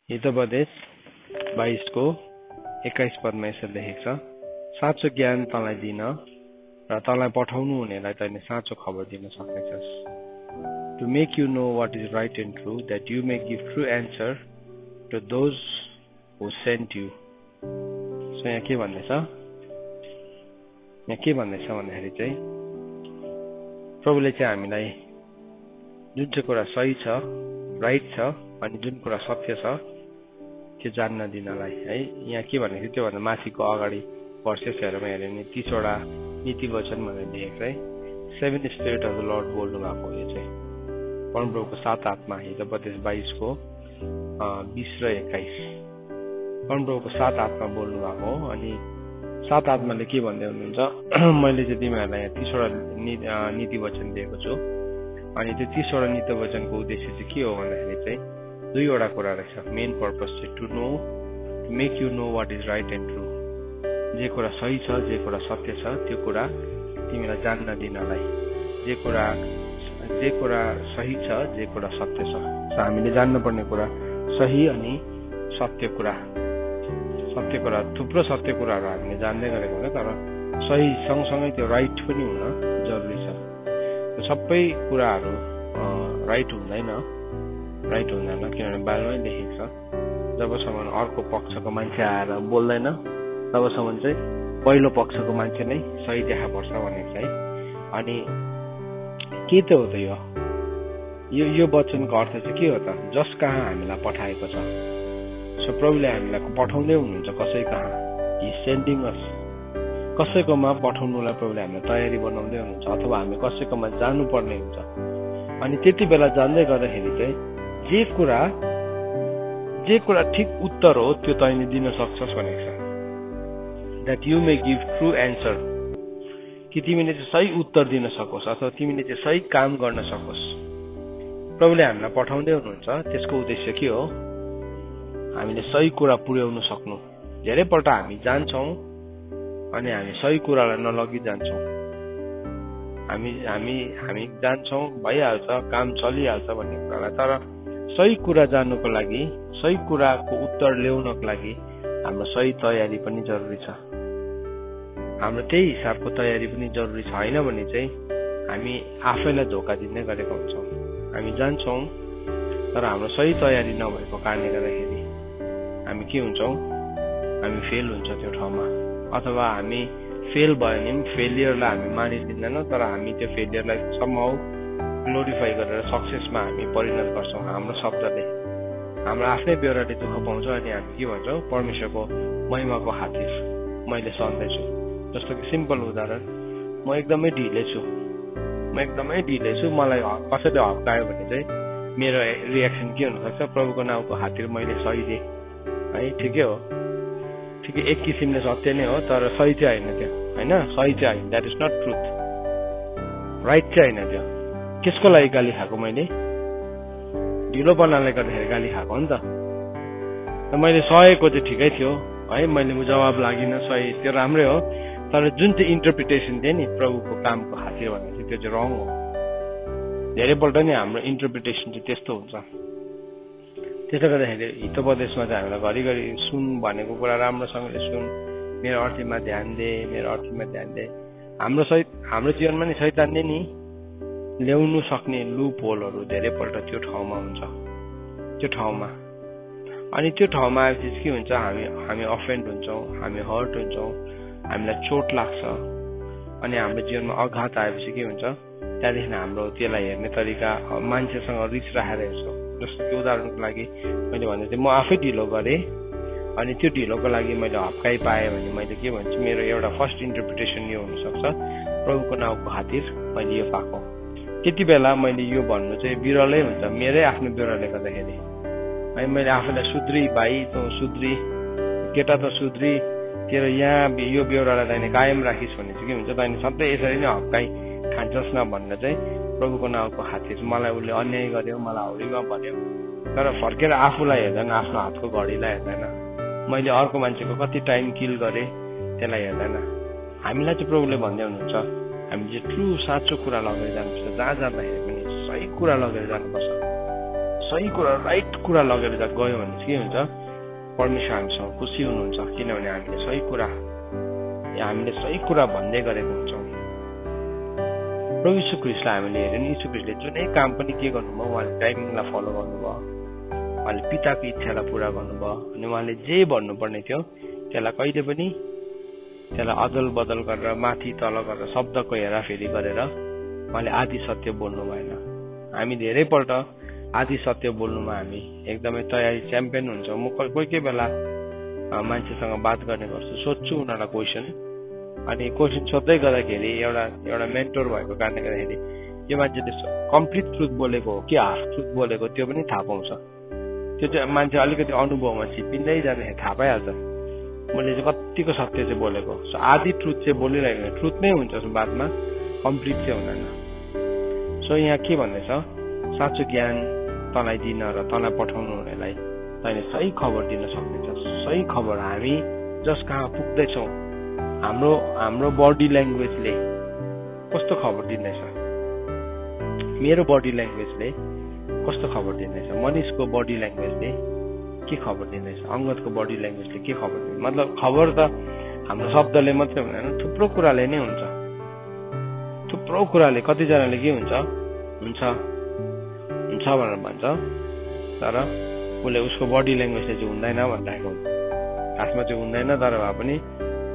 हितोपदेश 22 को 21 पदमा यसरी लेखेको छ, साँचो ज्ञान तँलाई दिन र तँलाई पठाउनु हुनेलाई तैँले साँचो खबर दिन सक्नेछस्। To make you know what is right and true, that you may give true answer to those who sent you. So यहाँ के भन्दैछ भन्दाखेरि चाहिँ प्रभुले चाहिँ हामीलाई जुन चाहिँ कुरा सही छ, राइट छ अनि जुन कुरा सत्य छ त्यो जान्न दिनलाई है। यहाँ के भनेको त्यो भन्दा माथिको अगाडि वर्षेसहरुमा हेर्यो भने 30 वटा नीति वचन भनेर लेखेको है। 7 स्पिरिट अफ द लर्ड बोल्नु भएको यो चाहिँ परमप्रभुको 7 आत्मा। हितोपदेश 22 को 20 र 21 परमप्रभुको 7 आत्मा बोल्नु भएको हो। अनि 7 आत्माले के भन्दै हुनुहुन्छ, मैले चाहिँ तिमीहरूलाई यहाँ 30 वटा नीति वचन दिएको छु। अनि त्यो 30 वटा नीति वचनको उद्देश्य चाहिँ के हो भन्दाखेरि चाहिँ 2 वटा कुरा रहेछ। मेन पर्पस चाहिँ to know, to make you know what is right and true. जे कुरा सही छ, जे कुरा सत्य छ त्यो कुरा तिमीलाई जान्न दिनलाई। जे कुरा सही छ, जे कुरा सत्य छ। हामीले जान्नुपर्ने कुरा सही अनि सत्य कुरा। थुप्रो सत्य कुराहरू हामीले जान्दै गरेको हुन्छ, तर सही सँगसँगै त्यो राइट पनि हुन जरुरी छ। सबै कुराहरू राइट हुँदैन किनभने बाइबलमै लेखेको छ, जबसम्म अर्को पक्षको मान्छे आएर बोल्दैन तबसम्म चाहिँ पहिलो पक्षको मान्छे नै सही देखा पर्छ भनेको छ है। अनि के त हो त यो वचनको अर्थ चाहिँ के हो त, जस कहाँ हामीलाई पठाएको छ। सो प्रभुले हामीलाई पठाउँदै हुनुहुन्छ कसै कहाँ, हि सेन्डिङ अस। कसैकोमा पठाउनुलाई प्रभुले हामीलाई तयारी बनाउँदै हुनुहुन्छ, अथवा हामी कसैकोमा जानुपर्ने हुन्छ। अनि त्यति बेला जान्दै गर्दाखेरि चाहिँ जे कुरा ठिक उत्तर हो त्यो तैँले दिन सक्छस् भनेको छ। That you may give true answer, कि तिमीले चाहिँ सही उत्तर दिन सकोस् अथवा तिमीले चाहिँ सही काम गर्न सकोस्। प्रभुले हामीलाई पठाउँदै हुनुहुन्छ, त्यसको उद्देश्य के हो, हामीले सही कुरा पुर्याउन सक्नु। धेरैपल्ट हामी जान्छौँ अनि हामी सही कुरालाई नलगी जान्छौँ। हामी जान्छौँ, भइहाल्छ, काम चलिहाल्छ भन्ने कुरालाई, तर सही कुरा जान्नुको लागि, सही कुराको उत्तर ल्याउनको लागि हाम्रो सही तयारी पनि जरुरी छ। हाम्रो त्यही हिसाबको तयारी पनि जरुरी छ। होइन भने चाहिँ हामी आफैलाई धोका दिँदै गरेका हुन्छौँ। हामी जान्छौँ तर हाम्रो सही तयारी नभएको कारणले गर्दाखेरि हामी के हुन्छौँ, हामी फेल हुन्छ त्यो ठाउँमा। अथवा हामी फेल भयो भने फेलियरलाई हामी मानिदिँदैनौँ, तर हामी त्यो फेलियरलाई समहाउ ग्लोरिफाई गरेर सक्सेसमा हामी परिणत गर्छौँ। हाम्रो शब्दले, हाम्रो आफ्नै बेहोराले दुःख पाउँछौँ अनि हामी के भन्छौँ, परमेश्वरको महिमाको खातिर मैले सन्दैछु। जस्तो कि सिम्पल उदाहरण, म एकदमै ढिले छु, मलाई कसैले हप्कायो भने चाहिँ मेरो रियाक्सन के हुनसक्छ, प्रभुको नाउँको खातिर मैले सही दिएँ है। ठिकै हो, ठिकै एक किसिमले सत्य नै हो, तर सही चाहिँ होइन त्यो, होइन सही चाहिँ होइन। That is not truth, right चाहिँ होइन त्यो। त्यसको लागि गाली खाएको मैले, ढिलोपनाले गर्दाखेरि गाली खाएको हो नि त। मैले सहेको चाहिँ ठिकै थियो है, मैले जवाब लागिनँ, सही त्यो राम्रै हो, तर जुन चाहिँ इन्टरप्रिटेसन थियो नि प्रभुको कामको खातिर भने चाहिँ त्यो चाहिँ रङ हो। धेरैपल्ट नै हाम्रो इन्टरप्रिटेसन चाहिँ त्यस्तो हुन्छ। त्यसले गर्दाखेरि हितोपदेशमा चाहिँ हामीलाई घरिघरि सुन भनेको कुरा राम्रोसँगले सुन, मेरो अर्थीमा ध्यान दे। हाम्रो जीवनमा नि शैतानले नि ल्याउनु सक्ने लुप होलहरू धेरैपल्ट त्यो ठाउँमा हुन्छ, त्यो ठाउँमा। अनि त्यो ठाउँमा आएपछि के हुन्छ, हामी अफेन्ड हुन्छौँ, हामी हर्ट हुन्छौँ, हामीलाई चोट लाग्छ। अनि हाम्रो जीवनमा आघात आएपछि के हुन्छ, त्यहाँदेखि हाम्रो त्यसलाई हेर्ने तरिका मान्छेसँग रिस राखेर हेर्छौँ। जस्तो कि उदाहरणको लागि मैले भन्दा चाहिँ म आफै ढिलो गरेँ अनि त्यो ढिलोको लागि मैले हप्काइ पाएँ भने मैले के भन्छु, मेरो एउटा फर्स्ट इन्टरप्रिटेसन यो हुनसक्छ, प्रभुको नाउँको खातिर मैले यो पाएको। त्यति बेला मैले यो भन्नु चाहिँ बिरलै हुन्छ, मेरै आफ्नो बेहोराले गर्दाखेरि है। मैले आफूलाई सुध्री, भाइ तँ सुध्री, केटा त सुध्री, तेरो यहाँ यो बेहोरालाई तैँले कायम राखिस् भने चाहिँ के हुन्छ, तैँले सधैँ यसरी नै हप्काइ खान्छस् न भनेर चाहिँ प्रभुको नाउँको खातिर मलाई उसले अन्याय गर्यो, मलाई हौरीमा भन्यो, तर फर्केर आफूलाई हेर्दैन, आफ्नो हातको घडीलाई हेर्दैन, मैले अर्को मान्छेको कति टाइम किल गरेँ त्यसलाई हेर्दैन। हामीलाई चाहिँ प्रभुले भन्दै हुनुहुन्छ, हामी चाहिँ ट्रु साँचो कुरा लगेर जानुपर्छ। जहाँ जाँदाखेरि पनि सही कुरा लगेर जानुपर्छ। सही कुरा राइट कुरा लगेर गयो भने के हुन्छ, परमेश्वर हामीसँग खुसी हुनुहुन्छ, किनभने हामीले सही कुरा भन्दै गरेको हुन्छौँ। प्रभु यीशु ख्रीष्टलाई हामीले हेऱ्यौँ, यीशु ख्रीष्टले जुनै काम पनि के गर्नुभयो, उहाँले टाइमिङलाई फलो गर्नुभयो, उहाँले पिताको इच्छालाई पुरा गर्नुभयो। अनि उहाँले जे भन्नुपर्ने थियो त्यसलाई कहिले पनि त्यसलाई अदल बदल गरेर माथि तल गरेर शब्दको हेराफेरी गरेर उहाँले आदि सत्य बोल्नु भएन। हामी धेरैपल्ट आदि सत्य बोल्नुमा हामी एकदमै तयारी च्याम्पियन हुन्छ। म कोही बेला मान्छेसँग बात गर्ने गर्छु, सोध्छु उनीहरूलाई क्वेसन, अनि क्वेसन सोध्दै गर्दाखेरि एउटा मेन्टोर भएको कारणले गर्दाखेरि यो मान्छेले कम्प्लिट ट्रुथ बोलेको हो कि हाफ ट्रुथ बोलेको त्यो पनि थाहा पाउँछ। त्यो चाहिँ मान्छे अलिकति अनुभवमा छिपिँदै जाँदाखेरि थाहा पाइहाल्छ मैले चाहिँ कतिको सत्य चाहिँ बोलेको। सो आधी ट्रुथ चाहिँ बोलिरहेको, ट्रुथ नै हुन्छ बादमा, कम्प्लिट चाहिँ हुँदैन। सो यहाँ के भन्दैछ, साँचो ज्ञान तँलाई दिन र तँलाई पठाउनु हुनेलाई तैँले सही खबर दिन सक्नेछ। सही खबर हामी जस कहाँ पुग्दैछौँ, हाम्रो बडी ल्याङ्ग्वेजले कस्तो खबर दिँदैछ, मेरो बडी ल्याङ्ग्वेजले कस्तो खबर दिँदैछ, मनिषको बडी ल्याङ्ग्वेजले के खबर दिँदैछ, अङ्गदको बडी ल्याङ्ग्वेजले के खबर दिँदैछ। मतलब खबर त हाम्रो शब्दले मात्रै हुँदैन, थुप्रो कुराले नै हुन्छ। थुप्रो कुराले कतिजनाले के हुन्छ भनेर भन्छ, तर उसले उसको बडी ल्याङ्ग्वेजले चाहिँ हुँदैन भनिरहेको हुन्छ। खासमा चाहिँ हुँदैन, तर भए पनि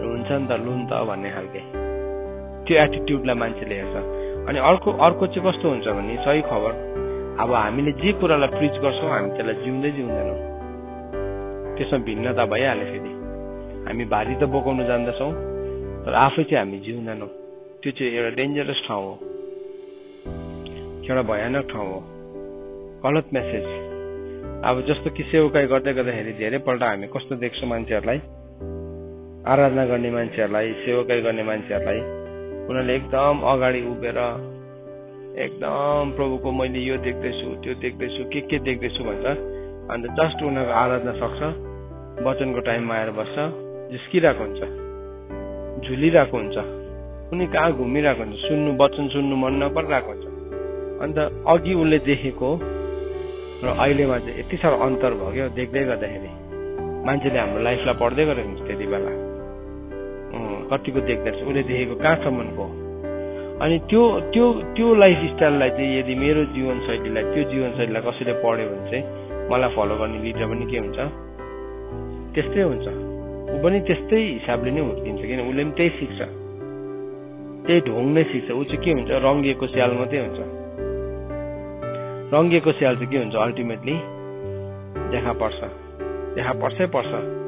हुन्छ नि त, लुन त भन्ने खालके त्यो एटिट्युडलाई मान्छेले हेर्छ। अनि अर्को चाहिँ कस्तो हुन्छ भने सही खबर, अब हामीले जे कुरालाई प्रिच गर्छौँ हामी त्यसलाई जिउँदैनौँ, त्यसमा भिन्नता भइहाल्यो। फेरि हामी भारी त बोकाउनु जान्दछौँ तर आफै चाहिँ हामी जिउँदैनौँ। त्यो चाहिँ एउटा डेन्जरस ठाउँ हो, एउटा भयानक ठाउँ हो, गलत मेसेज। अब जस्तो कि सेवकाई गर्दाखेरि धेरैपल्ट हामी कस्तो देख्छौँ, मान्छेहरूलाई आराधना गर्ने मान्छेहरूलाई, सेवकाई गर्ने मान्छेहरूलाई, उनीहरूले एकदम अगाडि उभिएर एकदम प्रभुको मैले यो देख्दैछु, त्यो देख्दैछु, के देख्दैछु भन्छ। अन्त जस्ट उनीहरूको आराधना सक्छ, वचनको टाइममा आएर बस्छ, झिस्किरहेको हुन्छ, झुलिरहेको हुन्छ, कुनै कहाँ घुमिरहेको हुन्छ, वचन सुन्नु मन नपरिरहेको हुन्छ। अन्त अघि उसले देखेको र अहिलेमा चाहिँ यति साह्रो अन्तर भयो क्या। देख्दै गर्दाखेरि मान्छेले हाम्रो लाइफलाई पढ्दै गरेको हुन्छ त्यति बेला, कतिको देख्दैछ, उसले देखेको कहाँसम्मको। अनि त्यो लाइफ स्टाइललाई चाहिँ यदि मेरो जीवनशैलीलाई, त्यो जीवनशैलीलाई कसैले पढ्यो भने चाहिँ मलाई फलो गर्ने लिडर पनि के हुन्छ, त्यस्तै हुन्छ। ऊ पनि त्यस्तै हिसाबले नै हुर्किन्छ, किन उसले पनि त्यही सिक्छ, त्यही ढोङ नै सिक्छ। ऊ चाहिँ के हुन्छ, रङ्गिएको स्याल मात्रै हुन्छ। रङ्गिएको स्याल चाहिँ के हुन्छ, अल्टिमेटली देखा पर्छ।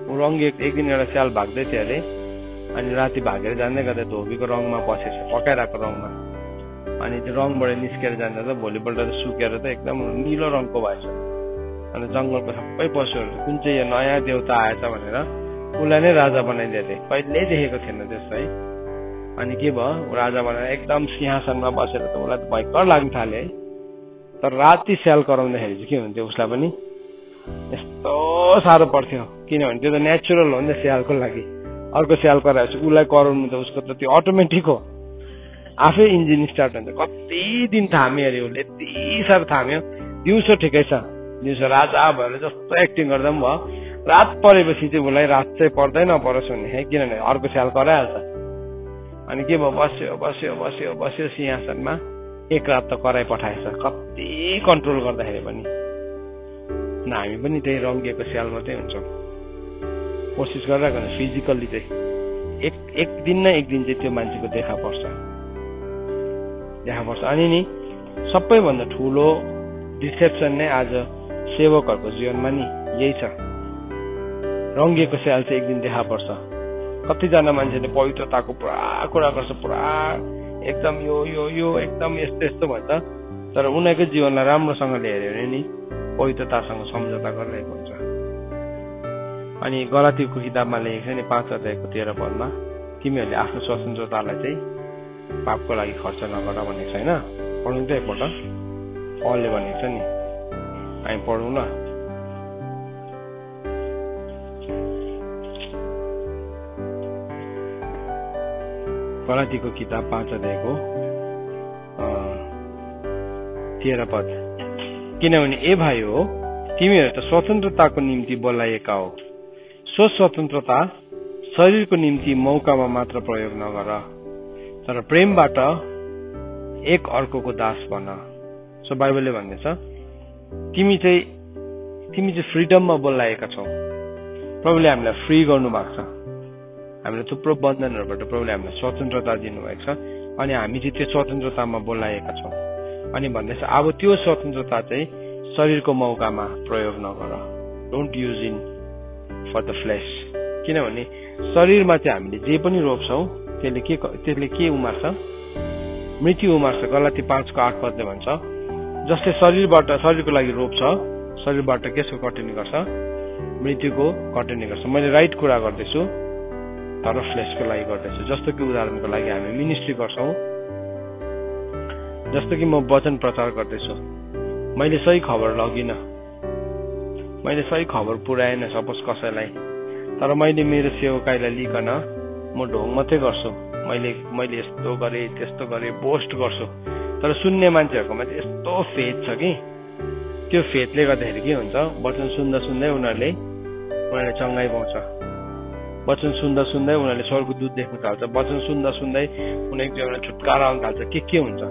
ऊ रङ्गिएको एक दिन एउटा स्याल भाग्दै थियो अरे, अनि राति भागेर जाँदै गर्दा धोबीको रङमा पसेछ, पकाइरहेको रङमा। अनि त्यो रङबाट निस्केर जाँदा त भोलिपल्ट त सुकेर त एकदम निलो रङको भएछ। अनि जङ्गलको सबै पशुहरू कुन चाहिँ यो नयाँ देवता आएछ भनेर उसलाई नै राजा बनाइदिएको थिए, कहिल्यै देखेको थिएन त्यस्तो है। अनि के भयो, राजा बनाएर एकदम सिंहासनमा बसेर त उसलाई त भयङ्कर लाग्न थाल्यो है। तर राति स्याल कराउँदाखेरि चाहिँ के हुन्थ्यो, उसलाई पनि यस्तो साह्रो पर्थ्यो, किनभने त्यो त नेचुरल हो नि त स्यालको लागि। अर्को स्याल कराएपछि उसलाई कराउनु त उसको त त्यो अटोमेटिक हो, आफै इन्जिन स्टार्ट हुन्छ। कति दिन थाम्यो अरे उसले, यति साह्रो थाम्यो। दिउँसो ठिकै छ, दिउँसो राजा भएर जस्तो एक्टिङ गर्दा पनि भयो, रात परेपछि चाहिँ उसलाई रात चाहिँ पर्दै नपरोस् भन्ने है, किनभने अर्को स्याल कराइहाल्छ। अनि के भयो, बस्यो सिंहासनमा। एक रात त कराइ पठाएछ, कति कन्ट्रोल गर्दाखेरि पनि। हामी पनि त्यही रङ्गिएको स्याल मात्रै हुन्छौँ। कोसिस गरिरहेको हुन्छ फिजिकल्ली चाहिँ एक दिन न एक दिन चाहिँ त्यो मान्छेको देखा पर्छ। अनि नि सबैभन्दा ठुलो डिसेप्सन नै आज सेवकहरूको जीवनमा नि यही छ, रङ्गिएको स्याल चाहिँ एक दिन देखा पर्छ। कतिजना मान्छेले पवित्रताको पुरा कुरा गर्छ, पुरा एकदम यो एकदम यस्तो भन्छ, तर उनीहरूको जीवनलाई राम्रोसँगले हेऱ्यो भने नि पवित्रतासँग सम्झौता गरिरहेको हुन्छ। अनि गलातीको किताबमा लेखेको छ नि 5 अध्यायको 13 पदमा, तिमीहरूले आफ्नो स्वतन्त्रतालाई चाहिँ पापको लागि खर्च नगर भनेको छ होइन। पढौँ त एकपल्ट, पलले भनेको छ नि, हामी पढौँ ल। गलातीको किताब 5 अध्यायको 13 पद, किनभने ए भाइ हो, तिमीहरू त स्वतन्त्रताको निम्ति बोलाइएका हो। सो स्वतन्त्रता शरीरको निम्ति मौकामा मात्र प्रयोग नगर, तर प्रेमबाट एक अर्कोको दास बन। सो बाइबलले भन्दैछ तिमी चाहिँ फ्रिडममा बोलाएका छौ। प्रभुले हामीलाई फ्री गर्नु भएको छ। हामीलाई थुप्रो बन्धनहरूबाट प्रभुले हामीलाई स्वतन्त्रता दिनुभएको छ अनि हामी चाहिँ त्यो स्वतन्त्रतामा बोलाएका छौँ। अनि भन्दैछ अब त्यो स्वतन्त्रता चाहिँ शरीरको मौकामा प्रयोग नगर। Don't use in for the flesh. किनभने शरीरमा चाहिँ हामीले जे पनि रोप्छौँ त्यसले के उमार्छ? मृत्यु उमार्छ। गलाती 5:8 भन्छ जसले शरीरको लागि रोप्छ शरीरबाट केसको कटनी गर्छ? मृत्युको कटनी गर्छ। मैले राइट कुरा गर्दैछु तर फ्लेसको लागि गर्दैछु। जस्तो कि उदाहरणको लागि हामी मिनिस्ट्री गर्छौँ, जस्तो कि म वचन प्रचार गर्दैछु, मैले सही खबर लगिनँ, मैले सही खबर पुर्याएन सपोज कसैलाई, तर मैले मेरो सेवकाईलाई लिकन म ढोङ मात्रै गर्छु, मैले यस्तो गरेँ त्यस्तो गरेँ बोस्ट गर्छु, तर सुन्ने मान्छेहरूकोमा चाहिँ यस्तो फेथ छ कि त्यो फेथले गर्दाखेरि के हुन्छ? वचन सुन्दा सुन्दै उनीहरूले चङ्गाई पाउँछ। वचन सुन्दा सुन्दै उनीहरूले स्वर्गको दूत देख्न थाल्छ। वचन सुन्दा सुन्दै उनीहरूको छुटकारा आउन थाल्छ। के हुन्छ?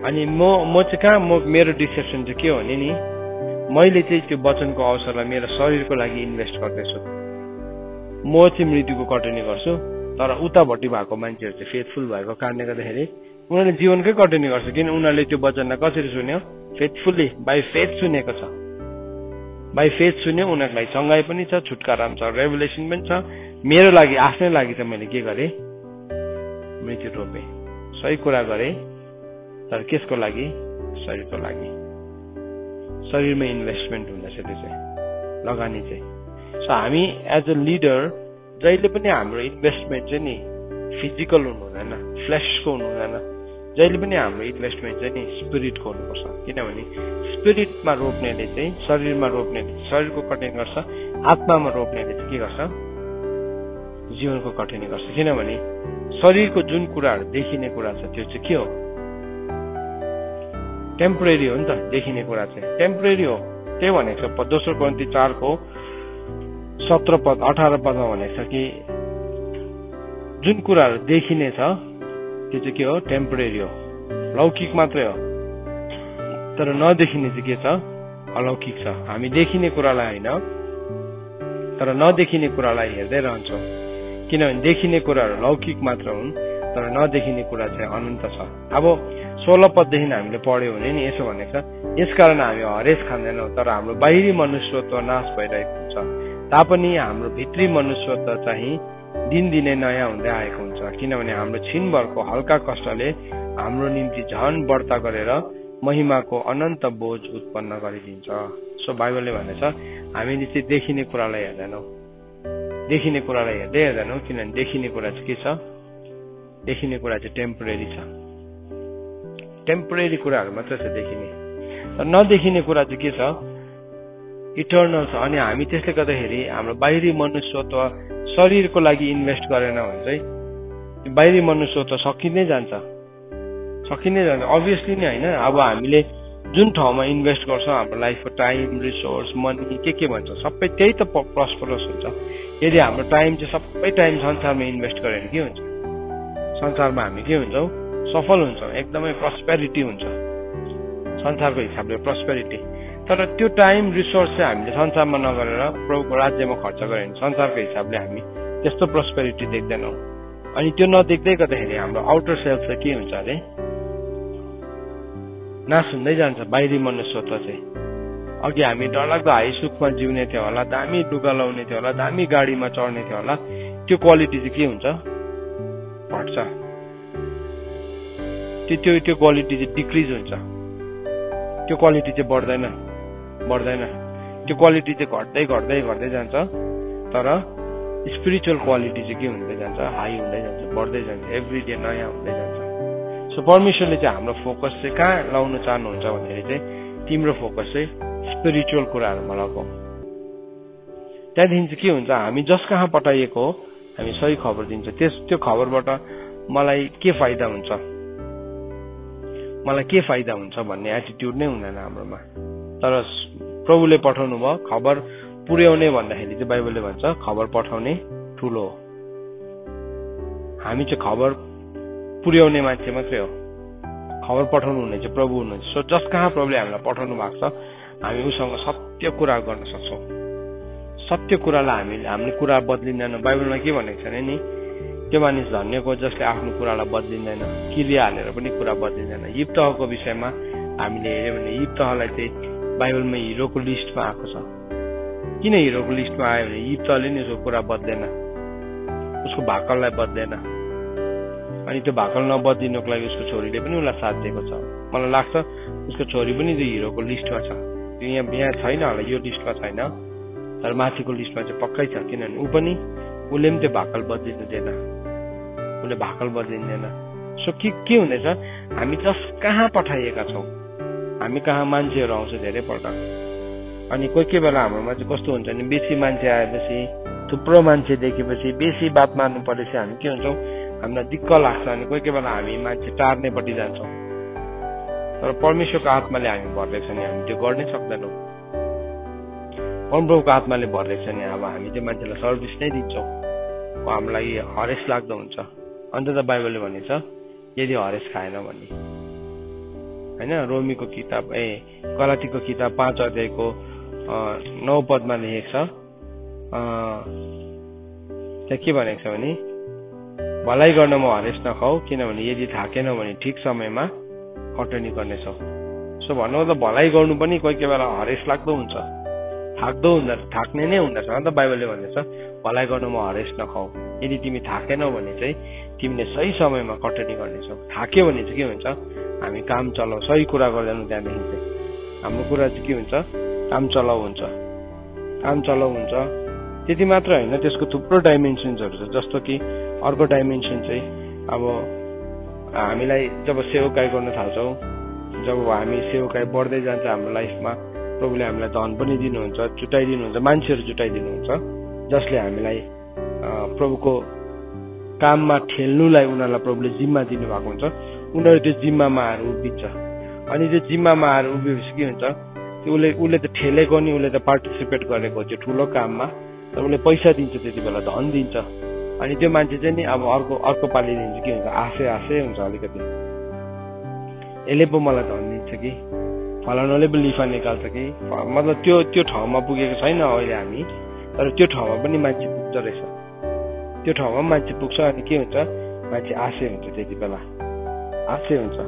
अनि म चाहिँ मेरो डिसेप्सन चाहिँ के हो नि मैले चाहिँ त्यो वचनको अवसरलाई मेरो शरीरको लागि इन्भेस्ट गर्दैछु। म चाहिँ मृत्युको कटनी गर्छु, तर उतापट्टि भएको मान्छेहरू चाहिँ फेथफुल भएको कारणले गर्दाखेरि उनीहरूले जीवनकै कटनी गर्छ। किन? उनीहरूले त्यो वचनलाई कसरी सुन्यो? फेथफुल्ली बाई फेथ सुनेको छ। बाई फेथ सुन्यो, उनीहरूलाई चङ्गाई पनि छ, छुटकारा पनि छ, रेभुलेसन पनि छ। मेरो लागि आफ्नै लागि त मैले के गरेँ? मृत्यु रोपेँ। सही कुरा गरेँ, तर केसको लागि? शरीरको लागि। शरीरमा इन्भेस्टमेन्ट हुँदछ त्यो चाहिँ, लगानी चाहिँ। सो हामी एज अ लिडर जहिले पनि हाम्रो इन्भेस्टमेन्ट चाहिँ नि फिजिकल हुनु हुँदैन, फ्लेसको हुनु हुँदैन। जहिले पनि हाम्रो इन्भेस्टमेन्ट चाहिँ नि स्पिरिटको हुनुपर्छ। किनभने स्पिरिटमा रोप्नेले चाहिँ शरीरमा रोप्नेले शरीरको कटनी गर्छ, आत्मामा रोप्नेले चाहिँ के गर्छ? जीवनको कटनी गर्छ। किनभने शरीरको जुन कुराहरू देखिने कुरा छ त्यो चाहिँ के हो? टेम्पोरेरी हो नि त। देखिने कुरा चाहिँ टेम्पोरेरी हो। त्यही भनेको छ 2 कोरिन्थी 4:17-18 भनेको छ कि जुन कुराहरू देखिने छ त्यो चाहिँ के हो? टेम्पोरेरी हो, लौकिक मात्रै हो। तर नदेखिने चाहिँ के छ? अलौकिक छ। हामी देखिने कुरालाई होइन तर नदेखिने कुरालाई हेर्दै रहन्छौँ। किनभने देखिने कुराहरू लौकिक मात्र हुन्, तर नदेखिने कुरा चाहिँ अनन्त छ। अब 16 पददेखि हामीले पढ्यो भने नि यसो भनेको छ, यसकारण हामी हरेस खाँदैनौँ, तर हाम्रो बाहिरी मनुष्यत्व नाश भइरहेको हुन्छ, तापनि हाम्रो भित्री मनुष्यत्व चाहिँ दिनदिनै नयाँ हुँदै आएको हुन्छ। किनभने हाम्रो छिनभरको हल्का कष्टले हाम्रो निम्ति झन बढ्ता गरेर महिमाको अनन्त बोझ उत्पन्न गरिदिन्छ। सो बाइबलले भनेछ हामीले चाहिँ देखिने कुरालाई हेर्दैनौँ, देखिने कुरालाई हेर्दैनौँ। किनभने देखिने कुरा चाहिँ के छ? देखिने कुरा चाहिँ टेम्पोरेरी छ। टेम्पोरेरी कुराहरू मात्रै छ देखिने। तर नदेखिने कुरा चाहिँ के छ? इटर्नल छ। अनि हामी त्यसले गर्दाखेरि हाम्रो बाहिरी मनुष्यत्व शरीरको लागि इन्भेस्ट गरेन भने चाहिँ बाहिरी मनुष्यत्व सकिँदै जान्छ। अभियसली नै होइन। अब हामीले जुन ठाउँमा इन्भेस्ट गर्छौँ हाम्रो लाइफको टाइम, रिसोर्स, मनी के भन्छ सबै त्यही त प्रस्परस हुन्छ। यदि हाम्रो टाइम चाहिँ सबै टाइम संसारमा इन्भेस्ट गऱ्यो भने के हुन्छ? संसारमा हामी के हुन्छौँ? सफल हुन्छौँ, एकदमै प्रस्पेरिटी हुन्छ संसारको हिसाबले प्रस्पेरिटी। तर त्यो टाइम रिसोर्स चाहिँ हामीले संसारमा नगरेर प्रभुको राज्यमा खर्च गऱ्यो भने संसारको हिसाबले हामी त्यस्तो प्रस्पेरिटी देख्दैनौँ। अनि त्यो नदेख्दै गर्दाखेरि हाम्रो आउटर सेल्फ चाहिँ के हुन्छ अरे? नाश हुँदै जान्छ। बाहिरी मनुष्यत्व चाहिँ अघि हामी डरलाग्दो हाई सुखमा जिउने थियो होला, दामी लुगा लाउने थियो होला, दामी गाडीमा चढ्ने थियो होला, त्यो क्वालिटी चाहिँ के हुन्छ? घट्छ। त्यो क्वालिटी चाहिँ डिक्रिज हुन्छ। त्यो क्वालिटी चाहिँ बढ्दैन। त्यो क्वालिटी चाहिँ घट्दै जान्छ। तर स्पिरिचुअल क्वालिटी चाहिँ के हुँदै जान्छ? हाई हुँदै जान्छ, बढ्दै जान्छ, एभ्री डे नयाँ हुँदै जान्छ। सो परमेश्वरले चाहिँ हाम्रो फोकस चाहिँ कहाँ लाउन चाहनुहुन्छ भन्दाखेरि चाहिँ तिम्रो फोकस चाहिँ स्पिरिचुअल कुराहरूमा लगाऊ। त्यहाँदेखि चाहिँ के हुन्छ? हामी जस कहाँ पठाइएको हो हामी सही खबर दिन्छ। त्यो खबरबाट मलाई के फाइदा हुन्छ भन्ने एटिट्युड नै हुँदैन हाम्रोमा। तर प्रभुले पठाउनु भयो खबर पुर्याउने भन्दाखेरि चाहिँ बाइबलले भन्छ खबर पठाउने ठुलो हो। हामी चाहिँ खबर पुर्याउने मान्छे मात्रै हो, खबर पठाउनु हुने चाहिँ प्रभु हुनुहुन्छ। सो जस कहाँ प्रभुले हामीलाई पठाउनु भएको छ हामी उसँग सत्य कुरा गर्न सक्छौँ। सत्य कुरालाई हामीले कुरा बदलिँदैन। बाइबलमा के भनेको छ नि, त्यो मानिस धन्यको जसले आफ्नो कुरालाई बदलिँदैन, क्रिया हालेर पनि कुरा बदलिँदैन। यिप्तहको विषयमा हामीले हेऱ्यौँ भने यिप्तहलाई चाहिँ बाइबलमा हिरोको लिस्टमा आएको छ। किन हिरोको लिस्टमा आयो भने यिप्तहले नि उसको कुरा बदलेन, उसको भाकललाई बदलेन, अनि त्यो भाकल नबदलिनुको लागि उसको छोरीले पनि उसलाई साथ दिएको छ। मलाई लाग्छ उसको छोरी पनि त्यो हिरोको लिस्टमा छ। त्यो यहाँ छैन होला, यो लिस्टमा छैन, तर माथिको लिस्टमा चाहिँ पक्कै छ। किनभने उसले पनि त्यो भाकल बदलिनु दिएन, उसले भाकल बदलिँदैन। सो के हुँदैछ, हामी जस कहाँ पठाइएका छौँ, हामी कहाँ मान्छेहरू आउँछ धेरैपल्ट। अनि कोही बेला हाम्रोमा चाहिँ कस्तो हुन्छ भने बेसी मान्छे आएपछि, थुप्रो मान्छे देखेपछि, बेसी बात मार्नु परेपछि हामी के हुन्छौँ, हामीलाई दिक्क लाग्छ। अनि कोही बेला हामी मान्छे टार्नेपट्टि जान्छौँ। तर परमेश्वरको आत्माले हामी भरिरहेको छ नि हामी त्यो गर्नै सक्दैनौँ। परमप्रभुको आत्माले भरिरहेको छ नि अब हामी त्यो मान्छेलाई सर्भिस नै दिन्छौँ, हामीलाई हरेस लाग्दो हुन्छ। अन्त त बाइबलले भनेको छ यदि हरेस खाएन भने, होइन। रोमीको किताब गलातीको किताब 5 अध्यायको 9 पदमा लेखेको छ, त्यहाँ के भनेको छ भने भलाइ गर्नमा हरेस नखाऊ, किनभने यदि थाकेनौ भने ठिक समयमा कटनी गर्नेछौ। सो भन्नु त भलाइ गर्नु पनि कोही बेला हरेस लाग्दो हुन्छ, थाक्ने नै हुँदछ त। बाइबलले भन्दैछ भलाइ गर्नुमा हरेस नखाऊ। यदि तिमी थाकेनौ भने चाहिँ तिमीले सही समयमा कटनी गर्नेछौ। थाक्यो भने चाहिँ के हुन्छ, हामी काम चलाउ, सही कुरा गर्दैनौँ। त्यहाँदेखि चाहिँ हाम्रो कुरा चाहिँ के हुन्छ, काम चलाउ हुन्छ। त्यति मात्र होइन, त्यसको थुप्रो डाइमेन्सन्सहरू छ। जस्तो कि अर्को डाइमेन्सन चाहिँ अब हामीलाई जब सेवकाई गर्न थाल्छौँ, जब हामी सेवकाई बढ्दै जान्छ हाम्रो लाइफमा, प्रभुले हामीलाई धन पनि दिनुहुन्छ, जुटाइदिनुहुन्छ, मान्छेहरू जुटाइदिनुहुन्छ जसले हामीलाई प्रभुको काममा ठेल्नुलाई उनीहरूलाई प्रभुले जिम्मा दिनुभएको हुन्छ। उनीहरू त्यो जिम्मामा आएर उभिन्छ। अनि त्यो जिम्मामा आएर उभिएपछि के हुन्छ, उसले त ठेलेको नि, उसले त पार्टिसिपेट गरेको त्यो ठुलो काममा, तर उसले पैसा दिन्छ, त्यति बेला धन दिन्छ। अनि त्यो मान्छे चाहिँ नि अब अर्को पालि दिन्छ, के हुन्छ, आशै हुन्छ अलिकति, यसले पो मलाई धन दिन्छ कि, फलानाले पो लिफा निकाल्छ कि, मतलब त्यो ठाउँमा पुगेको छैन अहिले हामी, तर त्यो ठाउँमा पनि मान्छे पुग्छ रहेछ। त्यो ठाउँमा मान्छे पुग्छ। अनि के हुन्छ, मान्छे आशै हुन्छ, त्यति बेला आशै हुन्छ।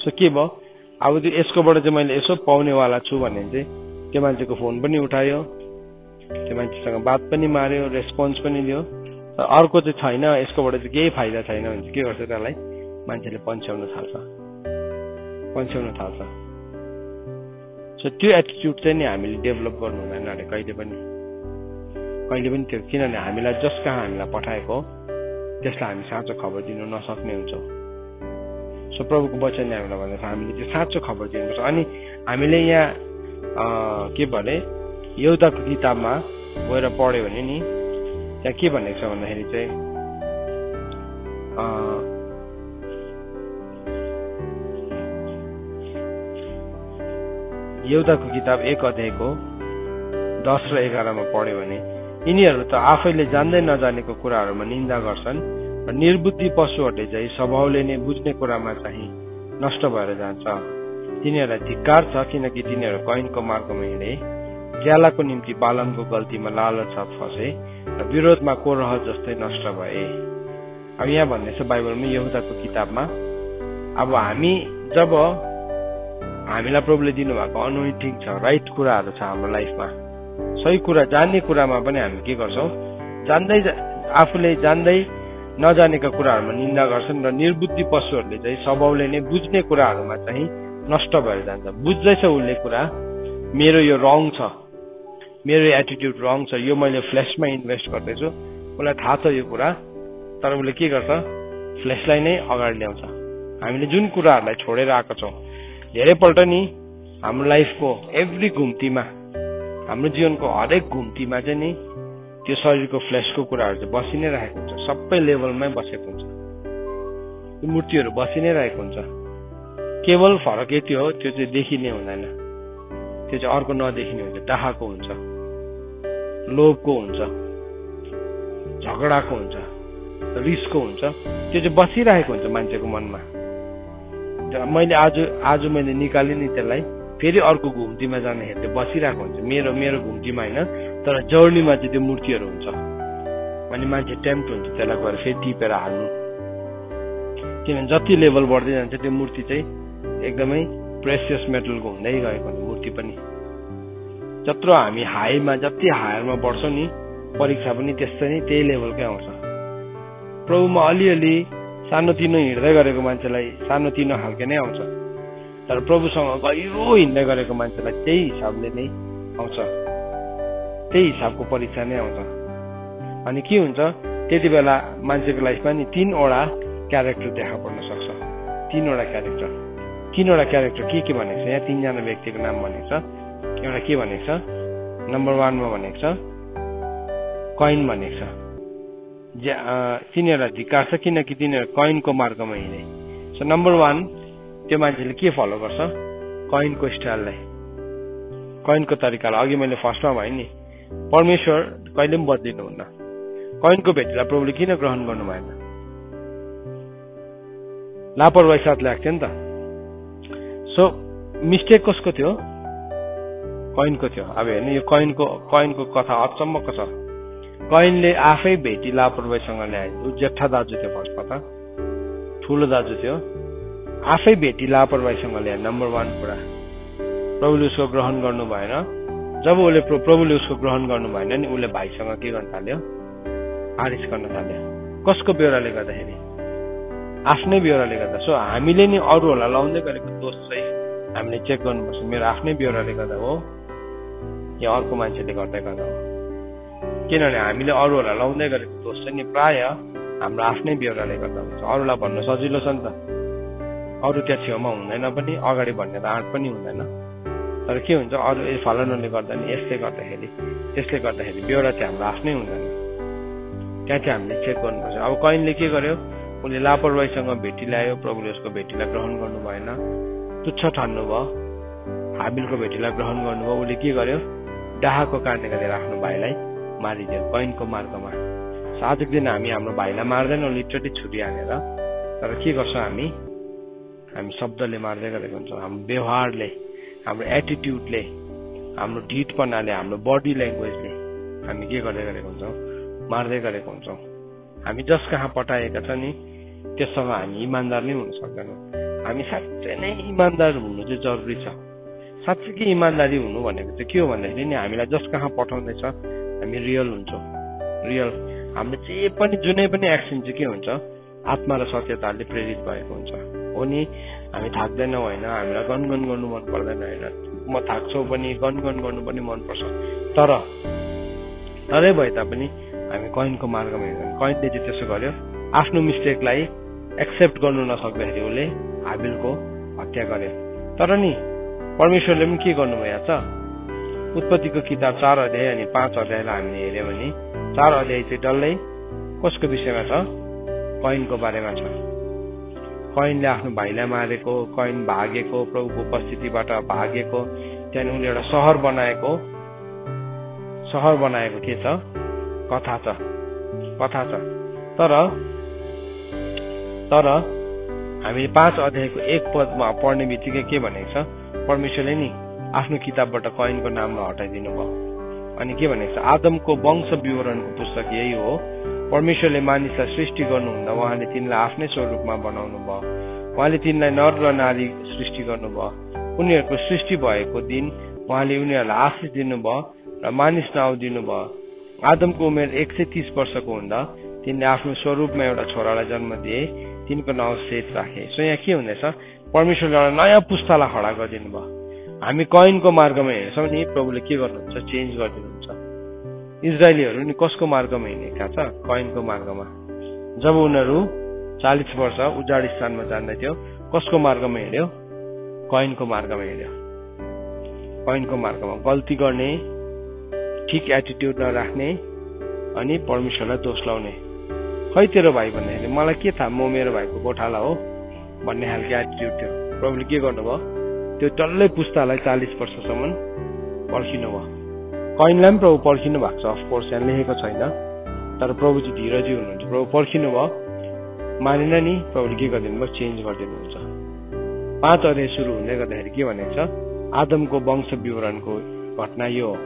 सो के भयो, अब त्यो यसकोबाट चाहिँ मैले यसो पाउनेवाला छु भने चाहिँ त्यो मान्छेको फोन पनि उठायो, त्यो मान्छेसँग बात पनि मार्यो, रेस्पोन्स पनि दियो। तर अर्को चाहिँ छैन, यसकोबाट चाहिँ केही फाइदा छैन भने चाहिँ के गर्छ, त्यसलाई मान्छेले पन्छ्याउन थाल्छ। सो त्यो एटिट्युड चाहिँ नि हामीले डेभलप गर्नु हुँदैन अरे कहिले पनि त्यो। किनभने हामीलाई जस कहाँ हामीलाई पठाएको त्यसलाई हामी साँचो खबर दिनु नसक्ने हुन्छौँ। सो प्रभुको वचनले हामीलाई भन्दैछ हामीले त्यो साँचो खबर दिनुपर्छ। अनि हामीले यहाँ के भने यहुदाको किताबमा गएर पढ्यो भने नि त्यहाँ के भनेको छ भन्दाखेरि चाहिँ यहुदाको किताब 1 अध्यायको 10 र 11 मा पढ्यो भने यिनीहरू त आफैले जान्दै नजानेको कुराहरूमा निन्दा गर्छन् र निर्बुद्धि पशुहरूले चाहिँ स्वभावले नै बुझ्ने कुरामा चाहिँ नष्ट भएर जान्छ। तिनीहरूलाई धिक्कार छ, किनकि तिनीहरू कैनको मार्गमा हिँडे, ज्यालाको निम्ति बालनको गल्तीमा लालच फसे र विरोधमा कोरह जस्तै नष्ट भए। अब यहाँ भन्दैछ बाइबलमा यहुदाको किताबमा, अब हामी जब हामीलाई प्रभुले दिनुभएको अनोइन्टिङ छ, राइट कुराहरू छ हाम्रो लाइफमा, सही कुरा जान्ने कुरामा पनि हामी के गर्छौँ, आफूले जान्दै नजानेका कुराहरूमा निन्दा गर्छन् र निर्बुद्धि पशुहरूले चाहिँ स्वभावले नै बुझ्ने कुराहरूमा चाहिँ नष्ट भएर जान्छ। बुझ्दैछ उसले कुरा, मेरो यो रङ छ, मेरो एटिट्युड रङ छ, यो मैले फ्लेसमा इन्भेस्ट गर्दैछु, उसलाई थाहा छ यो कुरा, तर उसले के गर्छ, फ्लेसलाई नै अगाडि ल्याउँछ। हामीले जुन कुराहरूलाई छोडेर आएको छौँ, धेरैपल्ट नि हाम्रो लाइफको एभ्री घुम्तीमा, हाम्रो जीवनको हरेक घुम्तीमा चाहिँ नि त्यो शरीरको फ्लेसको कुराहरू चाहिँ बसि नै राखेको हुन्छ, सबै लेभलमै बसेको हुन्छ, त्यो मूर्तिहरू बसि नै रहेको हुन्छ। केवल फरक यति हो, त्यो चाहिँ देखिने हुँदैन। त्यो चाहिँ अर्को नदेखिने हुन्छ, डाहाको हुन्छ, लोभको हुन्छ, झगडाको हुन्छ, रिसको हुन्छ। त्यो चाहिँ बसिरहेको हुन्छ मान्छेको मनमा। मैले आज मैले निकालेँ नि त्यसलाई, फेरि अर्को घुम्तीमा जाँदाखेरि त्यो बसिरहेको हुन्छ मेरो मेरो घुम्तीमा होइन, तर जर्नीमा चाहिँ त्यो मूर्तिहरू हुन्छ। अनि मान्छे टेम्प्ट हुन्छ त्यसलाई गएर फेरि टिपेर हाल्नु, किनभने जति लेभल बढ्दै जान्छ त्यो मूर्ति चाहिँ एकदमै प्रेसियस मेटलको हुँदै गएको हुन्छ। मूर्ति पनि जत्रो हामी हाईमा, जति हायरमा बढ्छौँ नि, परीक्षा पनि त्यस्तै नै त्यही लेभलकै आउँछ। प्रभुमा अलिअलि सानोतिनो हिँड्दै गरेको मान्छेलाई सानोतिनो खालके नै आउँछ, तर प्रभुसँग गहिरो हिँड्दै गरेको मान्छेलाई त्यही हिसाबले नै आउँछ, त्यही हिसाबको परीक्षा नै आउँछ। अनि के हुन्छ त्यति बेला मान्छेको लाइफमा नि 3वटा क्यारेक्टर देखा पर्न सक्छ। 3वटा क्यारेक्टर के भनेको छ यहाँ? 3जना व्यक्तिको नाम भनेको छ। एउटा के भनेको छ? नम्बर 1मा भनेको छ कइन भनेको छ। तिनीहरूलाई धिक्कार छ किनकि तिनीहरू कइनको मार्गमा हिँडे। सो नम्बर 1 त्यो मान्छेले के फलो गर्छ? कइनको स्टाइललाई, कइनको तरिकालाई। अघि मैले फर्स्टमा भने नि परमेश्वर कहिले पनि बदलिनुहुन्न। कइनको भेटीलाई प्रभुले किन ग्रहण गर्नु भएन? लापरवाही साथ ल्याएको थियो नि त। सो मिस्टेक कसको थियो? कइनको थियो। अब हेर्नु यो कइनको कथा अचम्मको छ। कइनले आफै भेटी लापरवाहीसँग ल्याए। ऊ जेठा दाजु थियो, फर्स्टमा त ठुलो दाजु थियो, आफै भेटी लापरवाहीसँग ल्याए। नम्बर 1 कुरा प्रभुले उसको ग्रहण गर्नु भएन। जब प्रभुले उसको ग्रहण गर्नु भएन नि उसले भाइसँग के गर्न थाल्यो? आरिस गर्न थाल्यो। कसको बेहोराले गर्दाखेरि? आफ्नै बेहोराले गर्दा। सो हामीले नि अरूहरूलाई लाउँदै गरेको दोष चाहिँ हामीले चेक गर्नुपर्छ। मेरो आफ्नै बेहोराले गर्दा हो या अर्को मान्छेले गर्दै गर्दा हो? किनभने हामीले अरूहरूलाई लाउँदै गरेको दोष चाहिँ नि प्राय हाम्रो आफ्नै बेहोराले गर्दा हुन्छ। अरूलाई भन्नु सजिलो छ नि त, अरू त्यहाँ छेउमा हुँदैन पनि, अगाडि भन्ने त आँट पनि हुँदैन। तर के हुन्छ अरू फलानुले गर्दा नि त्यसले गर्दाखेरि बेहोरा चाहिँ हाम्रो आफ्नै हुँदैन। त्यहाँ चाहिँ हामीले चेक गर्नुपर्छ। अब कइनले के गर्यो? उसले लापरवाहीसँग भेटी ल्यायो, प्रभुले उसको भेटीलाई ग्रहण गर्नु भएन, तुच्छ ठान्नु भयो। हाबिलको भेटीलाई ग्रहण गर्नुभयो। उसले के गर्यो? डाहाको कारणले गरेर आफ्नो भाइलाई मारिदियो कइनको मार्गमा। आजको दिन हामी हाम्रो भाइलाई मार्दैनौँ लिटरली छुरी हानेर, तर के गर्छौँ हामी शब्दले मार्दै गरेको हुन्छौँ। हाम्रो व्यवहारले, हाम्रो एटिट्युडले, हाम्रो ढिटपनाले, हाम्रो बडी ल्याङ्ग्वेजले हामी के गर्दै गरेको हुन्छौँ? मार्दै गरेको हुन्छौँ। हामी जस कहाँ पठाएका छ नि त्यससँग हामी इमान्दार नै हुन सक्दैनौँ। हामी साँच्चै नै इमान्दार हुनु चाहिँ जरुरी छ। साँच्चै इमान्दारी हुनु भनेको चाहिँ के हो भन्दाखेरि नि हामीलाई जस कहाँ पठाउँदैछ हामी रियल हुन्छौँ। रियल हाम्रो जे पनि जुनै पनि एक्सन चाहिँ के हुन्छ? आत्मा र सत्यताले प्रेरित भएको हुन्छ। हो नि, हामी थाक्दैनौँ होइन, हामीलाई गनगन गर्नु मन पर्दैन होइन, म थाक्छौ पनि, गनगन गर्नु पनि मनपर्छ। तरै भए तापनि हामी कइनको मार्गमा हिँड्छौँ। कइनले चाहिँ त्यसो गर्यो। आफ्नो मिस्टेकलाई एक्सेप्ट गर्नु नसक्दाखेरि उसले हाबिलको हत्या गर्यो। तर नि परमेश्वरले पनि के गर्नुभएको छ? उत्पत्तिको किताब 4 अध्याय अनि 5 अध्यायलाई हामीले हेऱ्यौँ भने 4 अध्याय चाहिँ डल्लै कसको विषयमा छ? कइनको बारेमा छ। कइनले आफ्नो भाइलाई मारेको, कइन भागेको, प्रभुको उपस्थितिबाट भागेको, त्यहाँदेखि उसले एउटा सहर बनाएको के छ? कथा छ। तर हामीले 5 अध्यायको 1 पदमा पढ्ने बित्तिकै के भनेको छ? परमेश्वरले नि आफ्नो किताबबाट कइनको नामलाई हटाइदिनु भयो। अनि के भनेको छ? आदमको वंश विवरणको पुस्तक यही हो। परमेश्वरले मानिसलाई सृष्टि गर्नुहुँदा उहाँले तिनलाई आफ्नै स्वरूपमा बनाउनु भयो। उहाँले तिनलाई नर र नारी सृष्टि गर्नुभयो। उनीहरूको सृष्टि भएको दिन उहाँले उनीहरूलाई आशिष दिनुभयो र मानिस नाउँ दिनुभयो। आदमको उमेर 130 वर्षको हुँदा तिनले आफ्नो स्वरूपमा एउटा छोरालाई जन्म दिए, तिनको नाउँ सेत राखे। सो यहाँ के हुँदैछ? परमेश्वरले एउटा नयाँ पुस्तालाई खडा गरिदिनु भयो। हामी कइनको मार्गमा हिँड्छौँ नि प्रभुले के गर्नुहुन्छ? चेन्ज गरिदिनुहुन्छ। इजरायलीहरू नि कसको मार्गमा हिँडेका छ? कइनको मार्गमा। जब उनीहरू 40 वर्ष उजाड स्थानमा जाँदै थियो कसको मार्गमा हिँड्यो? कइनको मार्गमा हिँड्यो। कइनको मार्गमा गल्ती गर्ने, ठिक एटिट्युड नराख्ने अनि परमेश्वरलाई दोष लाउने। खै तेरो भाइ भन्दाखेरि मलाई के थाहा, म मेरो भाइको गोठाला हो भन्ने खालको एटिट्युड थियो। प्रभुले के गर्नुभयो? त्यो डल्लै पुस्तालाई 40 वर्षसम्म पर्खिनु भयो। कैनलाई पनि प्रभु पर्खिनु भएको छ, अफकोर्स यहाँ लेखेको छैन, तर प्रभुजी धीरजी हुनुहुन्छ। प्रभु पर्खिनु भयो, मानेन नि, प्रभुले के गरिदिनु भयो, चेन्ज गरिदिनुहुन्छ। 5 अध्याय सुरु हुँदै गर्दाखेरि के भनेको छ, आदमको वंश विवरणको घटना यो हो।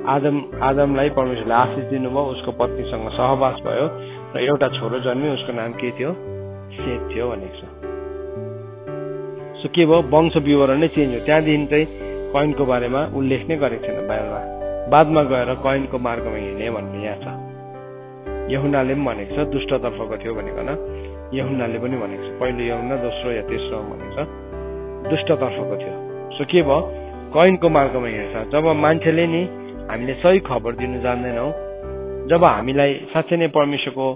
आदमलाई परमेश्वरले आशिष दिनुभयो, उसको पत्नीसँग सहवास भयो र एउटा छोरो जन्मियो, उसको नाम के थियो, सेत थियो भनेको छ। सो के भयो, वंश विवरण नै चेन्ज हो। त्यहाँदेखि चाहिँ कैनको बारेमा उल्लेख नै गरेको छैन बाइबलमा। बादमा गएर कैनको मार्गमा हिँड्ने भन्ने यहाँ छ। यहुनाले पनि भनेको छ दुष्टतर्फको थियो भनेकन, यहुनाले पनि भनेको छ, पहिलो यहुना दोस्रो या तेस्रो भनेको छ दुष्टतर्फको थियो। सो के भयो, कैनको मार्गमा हिँड्छ। जब मान्छेले नि हामीले सही खबर दिनु जान्दैनौँ, जब हामीलाई साँच्चै नै परमेश्वरको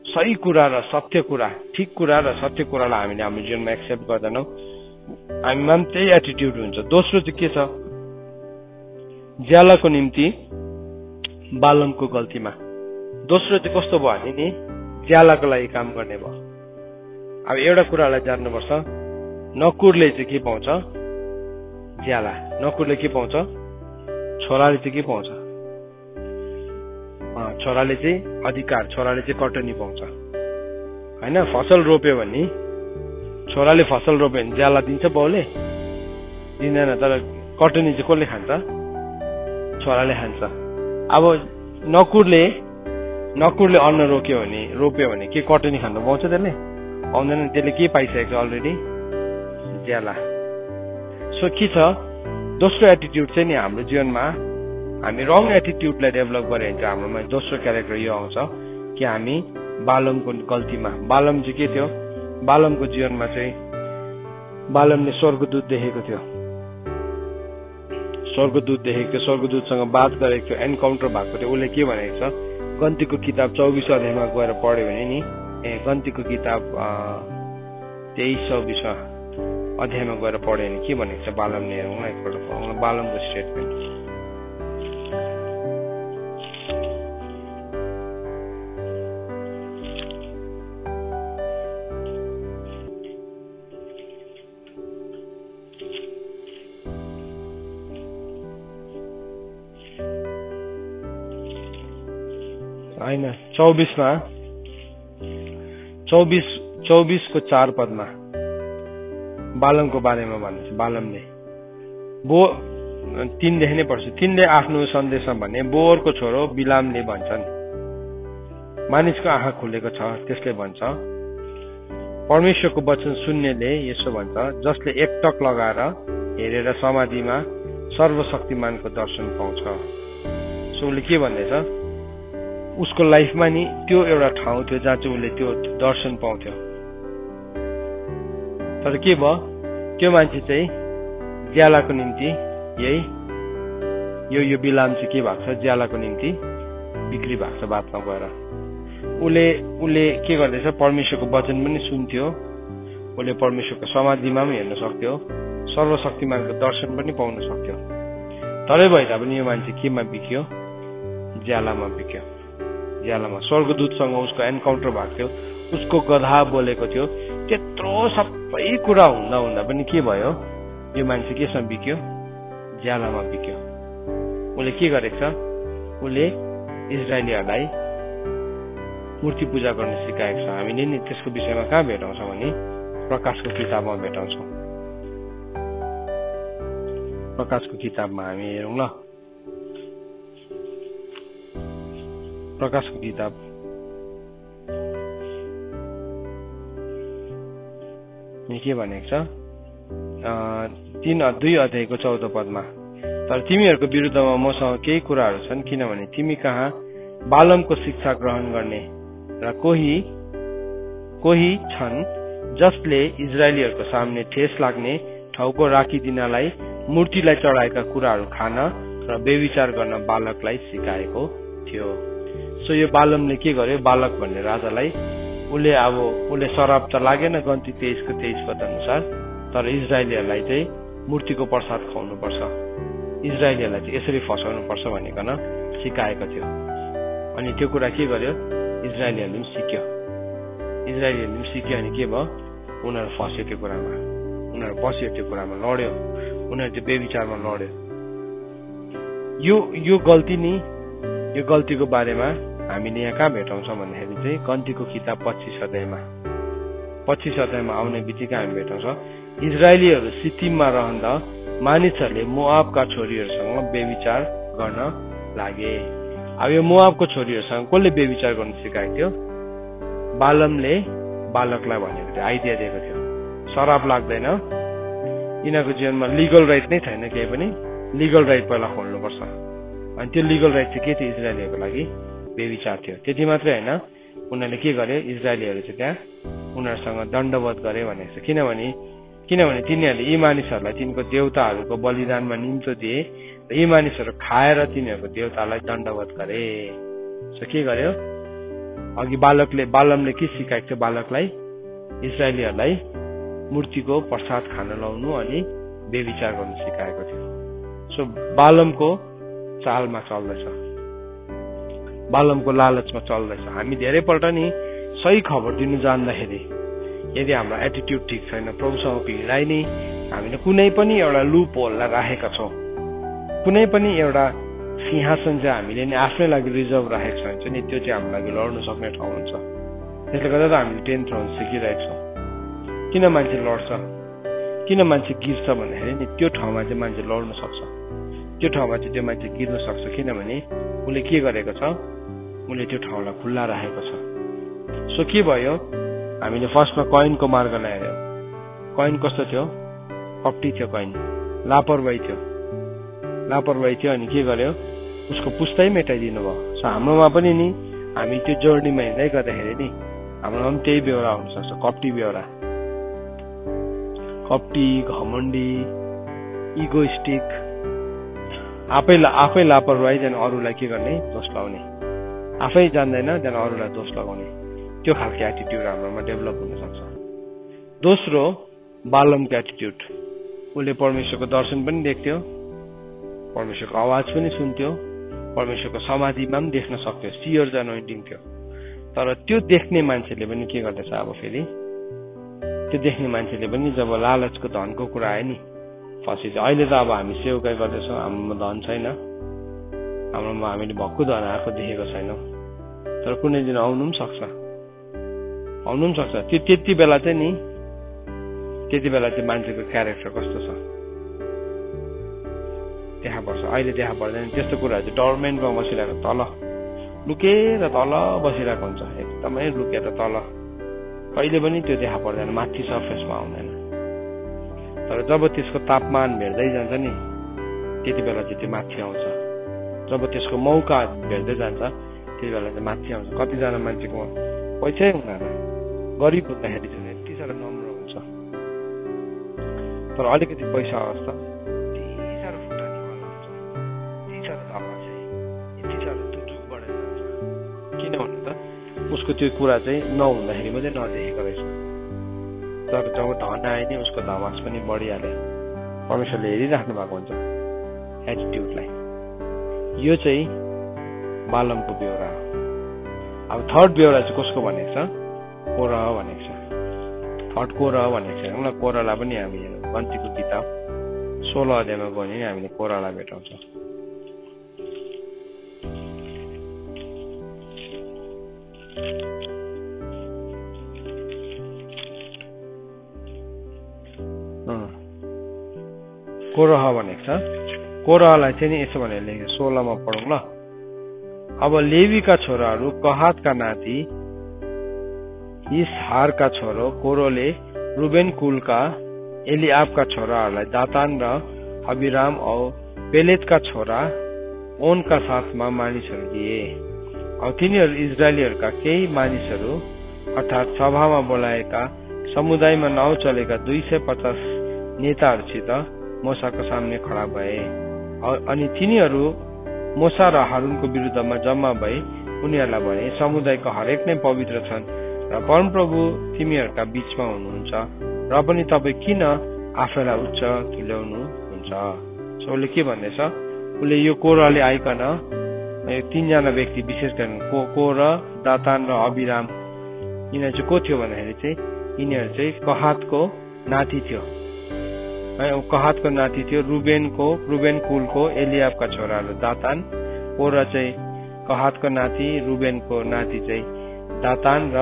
सही कुरा र सत्य कुरा, ठिक कुरा र सत्य कुरालाई हामीले हाम्रो जीवनमा एक्सेप्ट गर्दैनौँ, हामीमा पनि त्यही एटिट्युड हुन्छ। दोस्रो चाहिँ के छ, ज्यालाको निम्ति बालमको गल्तीमा। दोस्रो चाहिँ कस्तो भयो भने नि ज्यालाको लागि काम गर्ने भयो। अब एउटा कुरालाई जान्नुपर्छ, नकुरले चाहिँ के पाउँछ, ज्याला। नकुरले के पाउँछ, छोराले चाहिँ के पाउँछ, छोराले चाहिँ अधिकार, छोराले चाहिँ कटनी पाउँछ होइन। फसल रोप्यो भने छोराले फसल रोप्यो भने ज्याला दिन्छ बाउले, दिँदैन। तर कटनी चाहिँ कसले खान्छ, छोराले खान्छ। अब नकुरले अन्न रोप्यो भने के कटनी खानु पाउँछ, त्यसले पाउँदैन। त्यसले के पाइसकेको छ अलरेडी, ज्याला। सो के छ, दोस्रो एटिट्युड चाहिँ नि हाम्रो जीवनमा हामी रङ एटिट्युडलाई डेभलप गरे भने हाम्रोमा दोस्रो क्यारेक्टर यो आउँछ कि हामी बालमको गल्तीमा। बालम चाहिँ के थियो, बालमको जीवनमा चाहिँ बालमले स्वर्गदूत देखेको थियो, स्वर्गदूतसँग बात गरेको थियो, एन्काउन्टर भएको थियो। उसले के भनेको छ, गन्तीको किताब 24 अध्यायमा गएर पढ्यो भने नि, गन्तीको किताब 23-24 अध्यायमा गएर पढ्यो भने के भनेको छ बालमले, हेरौँ एकपल्ट बालमको स्टेटमेन्ट। होइन 24को 4 पदमा बालमको बारेमा भन्दैछ। बालमले 3देखि नै पढ्छु। 3ले आफ्नो सन्देशमा भने, बोअरको छोरो बिलामले भन्छन्, मानिसको आँखा खुलेको छ त्यसले भन्छ, परमेश्वरको वचन सुन्नेले यसो भन्छ, जसले एकटक लगाएर हेरेर समाधिमा सर्वशक्तिमानको दर्शन पाउँछ। सो उसले के भन्दैछ, उसको लाइफमा नि त्यो एउटा ठाउँ थियो जहाँ चाहिँ उसले त्यो दर्शन पाउँथ्यो। तर के भयो, त्यो मान्छे चाहिँ ज्यालाको निम्ति यही यो बिलाम चाहिँ के भएको छ, ज्यालाको निम्ति बिक्री भएको छ बातमा गएर। उसले के गर्दैछ, परमेश्वरको वचन पनि सुन्थ्यो, उसले परमेश्वरको समाधिमा पनि हेर्न सक्थ्यो, सर्वशक्तिमानको दर्शन पनि पाउन सक्थ्यो। तरै भए तापनि यो मान्छे केमा बिक्यो, ज्यालामा बिक्यो। ज्यालामा स्वर्गदूतसँग उसको एन्काउन्टर भएको थियो, उसको गधा बोलेको थियो। त्यत्रो सबै कुरा हुँदा पनि के भयो, यो मान्छे केसँग बिक्यो, ज्यालामा बिक्यो। उसले के गरेको छ, उसले इजरायलीहरूलाई मूर्ति पूजा गर्न सिकाएको छ। हामीले नि त्यसको विषयमा कहाँ भेटाउँछौँ भने प्रकाशको किताबमा भेटाउँछौँ। प्रकाशको किताबमा हामी हेरौँ ल, प्रकाशको किताब के भनेको छ, 2 अध्यायको 14 पदमा, तर तिमीहरूको विरुद्धमा मसँग केही कुराहरू छन्, किनभने तिमी कहाँ बालमको शिक्षा ग्रहण गर्ने र कोही छन् जसले इजरायलीहरूको सामने ठेस लाग्ने ठाउँको राखिदिनलाई मूर्तिलाई चढाएका कुराहरू खान र व्यभिचार गर्न बालकलाई सिकाएको थियो। सो यो बालमले के गर्यो, बालक भन्ने राजालाई उसले शराब त लागेन गन्ती 23को 23 पद अनुसार, तर इजरायलीहरूलाई चाहिँ मूर्तिको प्रसाद खुवाउनु पर्छ, इजरायलीहरूलाई चाहिँ यसरी फसाउनु पर्छ भनिकन सिकाएको थियो। अनि त्यो कुरा के गर्यो, इजरायलीहरूले पनि सिक्यो। अनि के भयो, उनीहरू फस्यो त्यो कुरामा, उनीहरू पस्यो त्यो कुरामा, लड्यो। उनीहरू चाहिँ बेविचारमा लड्यो। यो गल्ती नि, यो गल्तीको बारेमा हामीले यहाँ कहाँ भेटाउँछौँ भन्दाखेरि चाहिँ गन्तीको किताब 25 अध्यायमा आउने बित्तिकै हामी भेटाउँछौँ इजरायलीहरू सितिममा रहँदा मानिसहरूले मोआबका छोरीहरूसँग बेविचार गर्न लागे। अब यो मोआबको छोरीहरूसँग कसले बेविचार गर्न सिकाएको थियो? बालमले बालकलाई भनेको थियो, आइडिया दिएको थियो, शराब लाग्दैन, यिनीहरूको जीवनमा लिगल राइट नै छैन, केही पनि लिगल राइट पहिला खोल्नुपर्छ। अनि त्यो लिगल राइट चाहिँ के थियो? इजरायलीहरूको लागि बेविचार थियो। त्यति मात्रै होइन, उनीहरूले के गर्यो? इजरायलीहरू चाहिँ त्यहाँ उनीहरूसँग दण्डवत गरे भनेको छ। किनभने तिनीहरूले यी मानिसहरूलाई तिनको देवताहरूको बलिदानमा निम्तो दिए र यी मानिसहरू खाएर तिनीहरूको देवतालाई दण्डवत गरे। सो के गर्यो? अघि बालमले के सिकाएको थियो बालकलाई? इजरायलीहरूलाई मूर्तिको प्रसाद खान लाउनु अनि बेविचार गर्नु सिकाएको थियो। सो बालमको चालमा चल्दैछ, बालमको लालचमा चल्दैछ। हामी धेरैपल्ट नि सही खबर दिनु जान्दाखेरि यदि हाम्रो एटिट्युड ठिक छैन, प्रभुसँगको हिँडाइ नै हामीले कुनै पनि एउटा लुप होललाई राखेका छौँ, कुनै पनि एउटा सिंहासन चाहिँ हामीले नि आफ्नै लागि रिजर्भ राखेको छ भने नि त्यो चाहिँ हाम्रो लागि लड्नु सक्ने ठाउँ हुन्छ। त्यसले गर्दा त हामीले 10th राउन्ड सिकिरहेको छौँ। किन मान्छे लड्छ, किन मान्छे गिर्छ भन्दाखेरि नि त्यो ठाउँमा चाहिँ मान्छे लड्नु सक्छ, त्यो ठाउँमा चाहिँ त्यो मान्छे गिर्न सक्छ। किनभने उसले के गरेको छ? उसले त्यो ठाउँलाई खुल्ला राखेको छ। सो के भयो? हामीले फर्स्टमा कइनको मार्गलाई हेऱ्यौँ। कइन कस्तो थियो? कप्टी थियो कइन, लापरवाही थियो अनि के गर्यो? उसको पुस्तै मेटाइदिनु भयो। सो हाम्रोमा पनि नि हामी त्यो जर्नीमा हिँड्दै गर्दाखेरि नि हाम्रोमा पनि त्यही बेहोरा हुनसक्छ, कप्टी बेहोरा, कप्टी, घमण्डी, इगोइस्टिक, आफै लापरवाही, त्यहाँदेखि अरूलाई के गर्ने? दोष लगाउने, आफै जान्दैन त्यहाँदेखि अरूलाई दोष लगाउने, त्यो खालको एटिट्युड हाम्रोमा डेभलप हुन सक्छ। दोस्रो, बालमको एटिट्युड। उसले परमेश्वरको दर्शन पनि देख्थ्यो, परमेश्वरको आवाज पनि सुन्थ्यो, परमेश्वरको समाधिमा पनि देख्न सक्थ्यो, सियर्स एनोइन्टिङ थियो। तर त्यो देख्ने मान्छेले पनि के गर्दैछ? अब फेरि त्यो देख्ने मान्छेले पनि जब लालचको धनको कुरा आयो नि फसिन्छ। अहिले त अब हामी सेवकाई गर्दैछौँ, हाम्रोमा धन छैन, हाम्रोमा हामीले भक्कु धन आएको देखेको छैनौँ, तर कुनै दिन आउनु पनि सक्छ। त्यो त्यति बेला चाहिँ मान्छेको क्यारेक्टर कस्तो छ देखा पर्छ। अहिले देखा पर्दैन। त्यस्तो कुराहरू चाहिँ डोरमेन्टमा बसिरहेको तल लुकेर तल बसिरहेको हुन्छ, एकदमै लुकेर तल, कहिले पनि त्यो देखा पर्दैन, माथि सर्फेसमा आउँदैन। तर जब त्यसको तापमान भेट्दै जान्छ नि त्यति बेला चाहिँ त्यो माथि आउँछ। जब त्यसको मौका भेट्दै जान्छ त्यति बेला चाहिँ माथि आउँछ। कतिजना मान्छेको पैसै हुँदैन, गरिब हुँदाखेरि चाहिँ यति साह्रो नम्र हुन्छ, तर अलिकति पैसा आओस् त यति साह्रो फुटानीवाला हुन्छ, यति साह्रो धर्म चाहिँ यति साह्रो तुजुक बढेर जान्छ। किन भन्नु त? उसको त्यो कुरा चाहिँ नहुँदाखेरि मात्रै नदेखेको रहेछ। तर जब धन आयो नि उसको धमास पनि बढिहाल्यो। परमेश्वरले हेरिराख्नु भएको हुन्छ एटिट्युडलाई। यो चाहिँ बालमको बेहोरा हो। अब थर्ड बेहोरा चाहिँ कसको भनेको छ? कोरह भनेको छ। थर्ड कोरह भनेको छ। उनीहरू कोरहलाई पनि हामी गन्तीको किताब 16 अध्यायमा गयो भने हामीले कोरहलाई भेटाउँछौँ। कोरह भनेको छ। कोरहलाई चाहिँ नि यसो भनेर लेख्यो, 16 मा पढौँ ल। अब लेवीका छोराहरू कहातका नाति इसहारका छोरो कोरहले रुबेन कुलका एलिआबका छोराहरूलाई दातान र अबिराम औ पेलेतका छोरा ओनका साथमा मानिसहरू दिए। अब तिनीहरू इजरायलीहरूका केही मानिसहरू अर्थात् सभामा बोलाएका समुदायमा नाउँ चलेका 250 नेताहरूसित मोसाको सामने खडा भए। अनि तिनीहरू मोसा र हारूनको विरुद्धमा जम्मा भए उनीहरूलाई भने, समुदायको हरेक नै पवित्र छन् र परमप्रभु तिमीहरूका बीचमा हुनुहुन्छ र पनि तपाईँ किन आफैलाई उच्च तुल्याउनु हुन्छ? उसले के भन्दैछ? उसले यो कोरहले आइकन 3 जना व्यक्ति विशेष गरी कोरह, दातान र अबिराम, यिनीहरू चाहिँ को थियो भन्दाखेरि चाहिँ यिनीहरू चाहिँ कहातको नाति थियो। कहातको नाति थियो रुबेन कुलको एलियाबका छोराहरू दातान, कोरह चाहिँ कहातको नाति, रुबेनको नाति चाहिँ दातान र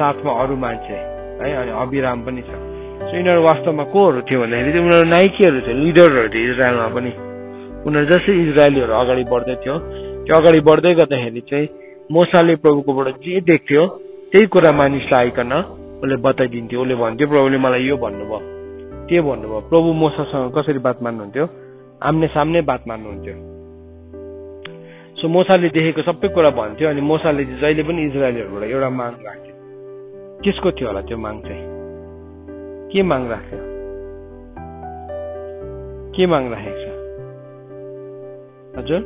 साथमा अरू मान्छे है, अनि अबिराम पनि छ। यिनीहरू वास्तवमा कोहरू थियो भन्दाखेरि चाहिँ उनीहरू नाइकीहरू थियो, लिडरहरू थियो इजरायलमा पनि। उनीहरू जसै इजरायलीहरू अगाडि बढ्दै थियो, त्यो अगाडि बढ्दै गर्दाखेरि चाहिँ मोसाले प्रभुकोबाट जे देख्थ्यो त्यही कुरा मानिसलाई आइकन उसले बताइदिन्थ्यो। उसले भन्थ्यो प्रभुले मलाई यो भन्नुभयो, त्यो भन्नुभयो। प्रभु मोसासँग कसरी बात मार्नुहुन्थ्यो? आम्ने सामने बात मार्नुहुन्थ्यो। सो मोसाले देखेको सबै कुरा भन्थ्यो। अनि मोसाले जहिले पनि इजरायलीहरूबाट एउटा माग राख्थ्यो। कसको थियो होला त्यो माग चाहिँ? के माग राख्थ्यो? के माग राखेको छ हजुर?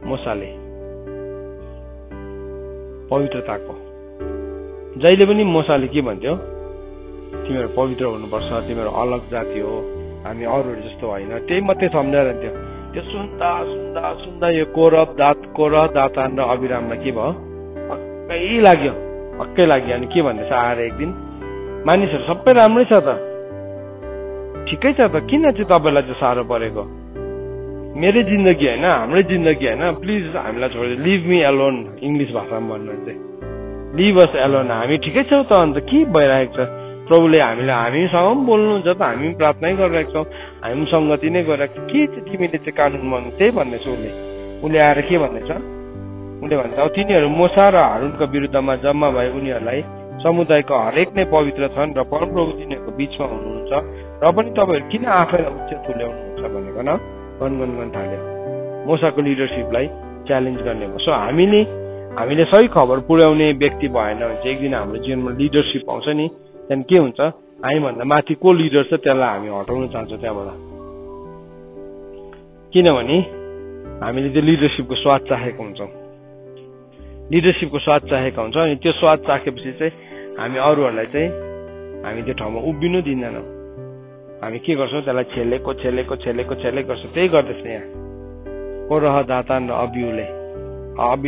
मोसाले पवित्रताको। जहिले पनि मोसाले के भन्थ्यो? तिमीहरू पवित्र हुनुपर्छ, तिमीहरू अलग जाति हो, हामी अरूहरू जस्तो होइन। त्यही मात्रै सम्झाइरहन्थ्यो। त्यो सुन्दा सुन्दा सुन्दा यो कोरह दातान र अबिरामलाई के भयो? हक्कै लाग्यो। अनि के भन्दैछ आएर एक दिन, मानिसहरू सबै राम्रै छ त, ठिकै छ त, किन चाहिँ तपाईँलाई चाहिँ साह्रो परेको? मेरै जिन्दगी होइन, हाम्रै जिन्दगी होइन, प्लिज हामीलाई छोडेर लिभ मी एलोन, इङ्ग्लिस भाषामा भन्नुहुन्छ, लिभ अस एलोन, हामी ठिकै छौँ त। अन्त के भइरहेको छ? प्रभुले हामीसँग पनि बोल्नुहुन्छ त, हामी पनि प्रार्थनै गरिरहेको छौँ, हामी पनि सङ्गति नै गरिरहेको छौँ, के चाहिँ तिमीले चाहिँ कानुन मान्नु? त्यही भन्दैछ उसले आएर के भन्दैछ? उसले भन्छ अब तिनीहरू मोसा र हारूनको विरुद्धमा जम्मा भए उनीहरूलाई समुदायको हरेक नै पवित्र छन् र परमप्रभु तिनीहरूको बिचमा हुनुहुन्छ, र पनि तपाईँहरू किन आफैलाई उच्च तुल्याउनुहुन्छ भनेको न गनगन थाल्यो। मोसाको लिडरसिपलाई च्यालेन्ज गर्ने भयो। सो हामीले सही खबर पुर्याउने व्यक्ति भएन भने चाहिँ एक दिन हाम्रो जीवनमा लिडरसिप आउँछ नि, त्यहाँदेखि के हुन्छ? हामीभन्दा माथि को लिडर छ त्यसलाई हामी हटाउन चाहन्छौँ त्यहाँबाट, किनभने हामीले त्यो लिडरसिपको स्वाद चाहेको हुन्छौँ। अनि त्यो स्वाद चाखेपछि चाहिँ हामी अरूहरूलाई चाहिँ हामी त्यो ठाउँमा उभिनु दिँदैनौँ। हामी के गर्छौँ? त्यसलाई छेलेको गर्छौँ। त्यही गर्दैछ यहाँ कोरह दातान र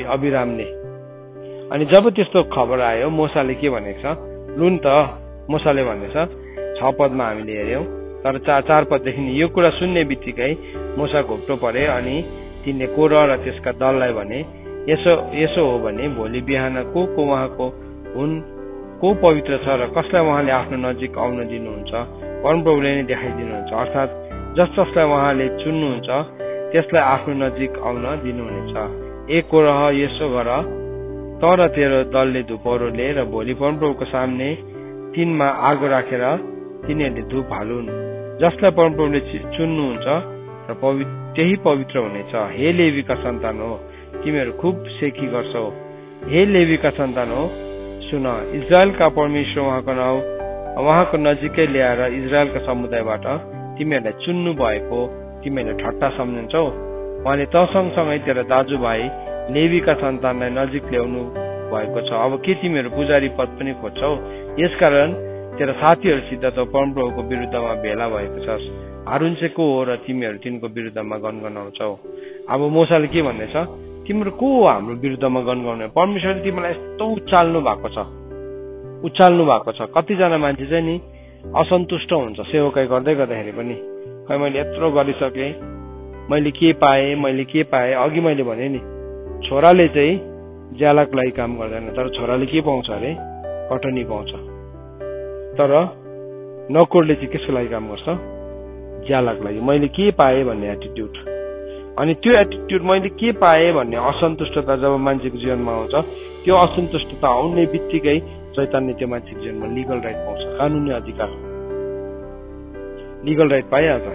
अबिरामले। अनि जब त्यस्तो खबर आयो, मोसाले के भनेको छ? लुन त मोसाले भन्दैछ 6 पदमा हामीले हेऱ्यौँ, तर 4 पददेखि यो कुरा सुन्ने बित्तिकै मोसा घोप्टो परे। अनि तिनले कोरह र त्यसका दललाई भने, यसो हो भने भोलि बिहान को उहाँको हुन्, को पवित्र छ र कसलाई उहाँले आफ्नो नजिक आउन दिनुहुन्छ, परमप्रभुले नै देखाइदिनुहुन्छ। अर्थात् जसलाई उहाँले चुन्नुहुन्छ त्यसलाई आफ्नो नजिक आउन दिनुहुनेछ। एक कोरह यसो गर, तर तेरो दलले धुपौरो लिए र भोलि परमप्रभुको सामने तिनमा आगो राखेर तिनीहरूले धुप हालुन्। जसलाई परमप्रभुले चुन्नुहुन्छ र त्यही पवित्र हुनेछ। हे लेवीका सन्तान हो, तिमीहरू खुब सेकी गर्छौ। हे लेवीका सन्तान हो, सुन, इजरायलका परमेश्वर उहाँको नजिकै ल्याएर इजरायलका समुदायबाट तिमीहरूलाई चुन्नु भएको तिमीहरूले ठट्टा सम्झन्छौ। उहाँले त सँगसँगै तेरा दाजुभाइ लेवीका सन्तानलाई नजिक ल्याउनु भएको छ। अब के तिमीहरू पुजारी पद पनि खोज्छौ? यसकारण तेरा साथीहरूसित त परमप्रभुको विरुद्धमा भेला भएको छस्। हारून चाहिँ को हो र तिमीहरू तिनको विरुद्धमा गनगनाउँछौ? अब मोसाले के भन्दैछ? तिम्रो को हो हाम्रो विरुद्धमा गनगाउने? परमेश्वरले तिमीलाई यस्तो उचाल्नु भएको छ। कतिजना मान्छे चाहिँ नि असन्तुष्ट हुन्छ सेवकाई गर्दै गर्दाखेरि पनि। खै मैले यत्रो गरिसकेँ, मैले के पाएँ। अघि मैले भने नि, छोराले चाहिँ ज्यालाको लागि काम गर्दैन, तर छोराले के पाउँछ अरे? कटनी पाउँछ। तर नोकरले चाहिँ कसको लागि काम गर्छ? ज्यालाको लागि। मैले के पाएँ भन्ने एटिट्युड। अनि त्यो एटिट्युड, मैले के पाएँ भन्ने असन्तुष्टता जब मान्छेको जीवनमा आउँछ, त्यो असन्तुष्टता आउने बित्तिकै शैतानले त्यो मान्छेको जीवनमा लिगल राइट पाउँछ, कानुनी अधिकार, लिगल राइट पाइहाल्छ।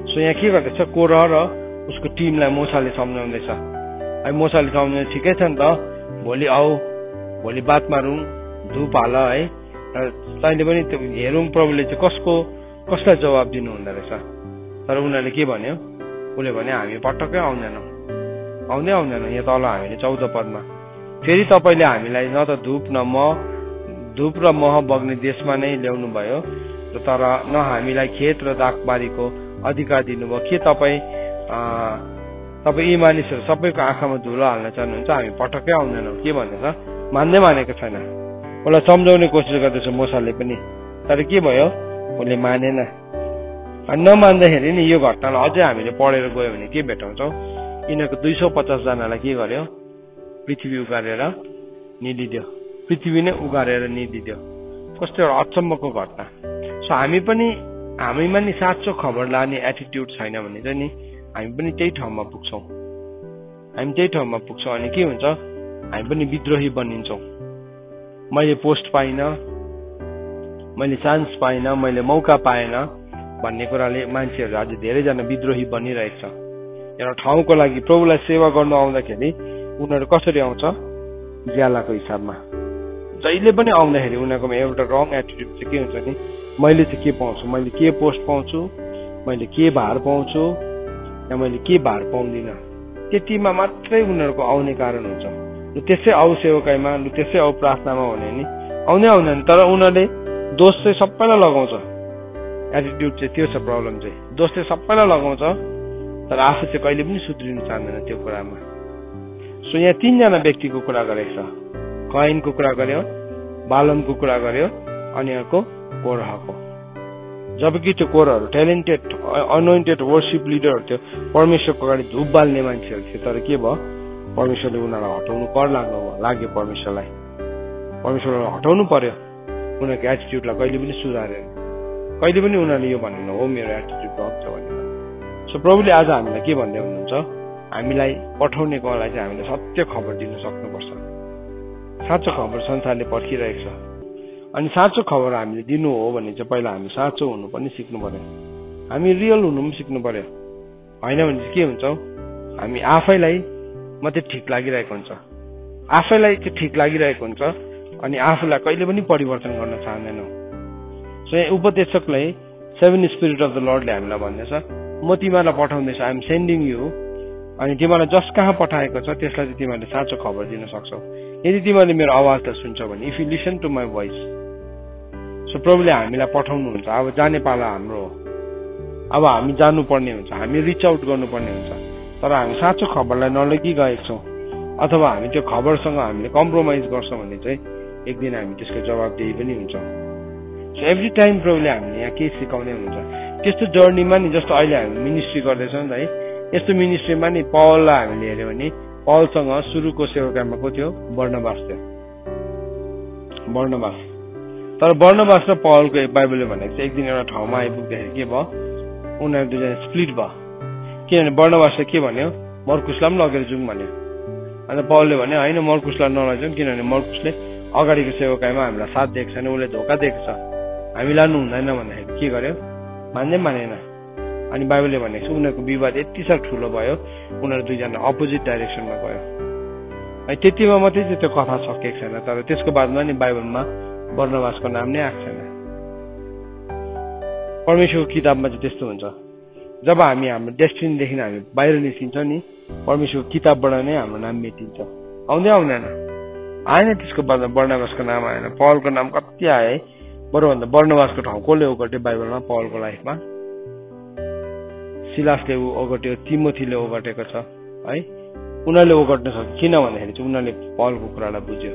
सो यहाँ के गर्दैछ? कोरह र उसको टिमलाई मोसाले सम्झाउँदैछ। है मोसाले सम्झाउने, ठिकै छ नि त, भोलि आऊ, भोलि बात मारौँ, धुप हाल है, र तैँले पनि त्यो हेरौँ प्रभुले चाहिँ कसलाई जवाब दिनु हुँदो रहेछ। तर उनीहरूले के भन्यो? उसले भने हामी पटक्कै आउँदैनौँ। यहाँ तल हामीले 14 पदमा फेरि तपाईँले हामीलाई न त धुप र मह बग्ने देशमा नै ल्याउनु भयो, तर न हामीलाई खेत र दाखबारीको अधिकार दिनुभयो। के तपाईँ यी मानिसहरू सबैको आँखामा धुलो हाल्न चाहनुहुन्छ? हामी पटक्कै आउँदैनौँ। के भन्दैछ? मानेको छैन। उसलाई सम्झाउने कोसिस गर्दैछ मोसाले पनि, तर के भयो? उसले मानेन। अनि नमान्दाखेरि नि यो घटनालाई अझै हामीले पढेर गयो भने के भेटाउँछौँ, यिनीहरूको 250 जनालाई के गर्यो, पृथ्वी उगारेर निलिदियो, पृथ्वी नै उगारेर निलिदियो। कस्तो एउटा अचम्मको घटना। सो हामीमा नि साँचो खबर लाने एटिट्युड छैन भने चाहिँ नि हामी पनि त्यही ठाउँमा पुग्छौँ। अनि के हुन्छ, हामी पनि विद्रोही बनिन्छौँ। मैले पोस्ट पाइनँ, मैले चान्स पाइनँ, मैले मौका पाएन भन्ने कुराले मान्छेहरू आज धेरैजना विद्रोही बनिरहेको छ। एउटा ठाउँको लागि प्रभुलाई सेवा गर्नु आउँदाखेरि उनीहरू कसरी आउँछ, ज्यालाको हिसाबमा। जहिले पनि आउँदाखेरि उनीहरूकोमा एउटा रङ एटिट्युड चाहिँ के हुन्छ नि, मैले चाहिँ के पाउँछु, मैले के पोस्ट पाउँछु, मैले के भार पाउँछु या मैले के भार पाउँदिनँ, त्यतिमा मात्रै उनीहरूको आउने कारण हुन्छ। त्यसै आउ सेवकाईमा, त्यसै आउ प्रार्थनामा भने नि आउँदैन। तर उनीहरूले दोष चाहिँ सबैलाई लगाउँछ। एटिट्युड चाहिँ त्यो छ प्रब्लम चाहिँ, दोष चाहिँ सबैलाई लगाउँछ, तर आफू चाहिँ कहिले पनि सुध्रिनु चाहँदैन त्यो कुरामा। सो यहाँ 3 जना व्यक्तिको कुरा गरेको छ। कयनको कुरा गर्यो, बालमको कुरा गर्यो, अनि अर्को कोरहको। जबकि त्यो कोरहहरू ट्यालेन्टेड अनोइन्टेड वर्शिप लिडरहरू थियो, परमेश्वरको अगाडि धूप बाल्ने मान्छेहरू थियो। तर के भयो, परमेश्वरले उनीहरूलाई हटाउनु कर लाग्यो। परमेश्वरलाई हटाउनु पर्यो। उनीहरूको एटिट्युडलाई कहिले पनि सुधारेन। कहिले पनि उनीहरूले यो भन्नु हो मेरो एटिट्युड रङ छ भनेर। सो प्रभुले आज हामीलाई के भन्दै हुनुहुन्छ, हामीलाई पठाउनेकोलाई चाहिँ हामीले सत्य खबर दिन सक्नुपर्छ। साँचो खबर संसारले पर्खिरहेको छ। अनि साँचो खबर हामीले दिनु हो भने चाहिँ पहिला हामी साँचो हुनु पनि सिक्नु पर्यो। हामी रियल हुनु पनि सिक्नु पर्यो। होइन भने चाहिँ के हुन्छ, हामी आफैलाई मात्रै ठिक लागिरहेको हुन्छ, अनि आफूलाई कहिले पनि परिवर्तन गर्न चाहँदैनौँ। सो यहाँ उपदेशकलाई 7 स्पिरिट अफ द लर्डले हामीलाई भन्दैछ, म तिमीलाई पठाउँदैछु, आइ एम सेन्डिङ यु। अनि तिमीलाई जस कहाँ पठाएको छ त्यसलाई चाहिँ तिमीले साँचो खबर दिन सक्छौ यदि तिमीले मेरो आवाजलाई सुन्छौ भने। If you listen to my voice. So प्रभुले हामीलाई पठाउनुहुन्छ। अब जाने पाला हाम्रो हो। अब हामी जानुपर्ने हुन्छ, हामी रिच आउट गर्नुपर्ने हुन्छ। तर हामी साँचो खबरलाई नलगी गएका छौँ अथवा हामी त्यो खबरसँग हामीले कम्प्रोमाइज गर्छौँ भने चाहिँ एक दिन हामी त्यसको जवाबदेही पनि हुन्छौँ। सो एभ्री टाइम प्रभुले हामीले यहाँ केही सिकाउँदै हुनुहुन्छ। त्यस्तो जर्नीमा नि जस्तो अहिले हामी मिनिस्ट्री गर्दैछौँ नि त है, यस्तो मिनिस्ट्रीमा नि पौललाई हामीले हेऱ्यो भने पौलसँग सुरुको सेवकामा को थियो, बर्नबास थियो। तर बर्नबास र पौलको बाइबलले भनेको चाहिँ एक दिन एउटा ठाउँमा आइपुग्दाखेरि के भयो, उनीहरू दुईजना स्प्लिट भयो। किनभने बर्नबासले के भन्यो, मर्कुसलाई पनि लगेर जाउँ भन्यो। अन्त पौलले भन्यो होइन, मर्कुसलाई नलैजाउँ, किनभने मर्कुसले अगाडिको सेवकाईमा हामीलाई साथ दिएको छैन, उसले धोका दिएको छ, हामी लानु हुँदैन भन्दाखेरि के गर्यो, मानेन। अनि बाइबलले भनेको छ उनीहरूको विवाद यति साह्रो ठुलो भयो, उनीहरू दुईजना अपोजिट डाइरेक्सनमा गयो। त्यतिमा मात्रै चाहिँ त्यो कथा सकिएको छैन। तर त्यसको बादमा नि बाइबलमा बर्नबासको नाम नै आएको छैन। परमेश्वरको किताबमा चाहिँ त्यस्तो हुन्छ। जब हामी हाम्रो डेस्टिनीदेखि हामी बाहिर निस्किन्छौँ नि, परमेश्वरको किताबबाट नै हाम्रो नाम मेटिन्छ। आउँदैन आएन। त्यसको बादमा बर्नबासको नाम आएन, पौलको नाम कति आयो है। बरुभन्दा बर्नबासको ठाउँ कसले ओगट्यो बाइबलमा, पौलको लाइफमा सिलासले ओगट्यो, तिमोथीले ओगटेको छ है। उनीहरूले ओगट्न सक्यो, किन भन्दाखेरि चाहिँ उनीहरूले पौलको कुरालाई बुझ्यो।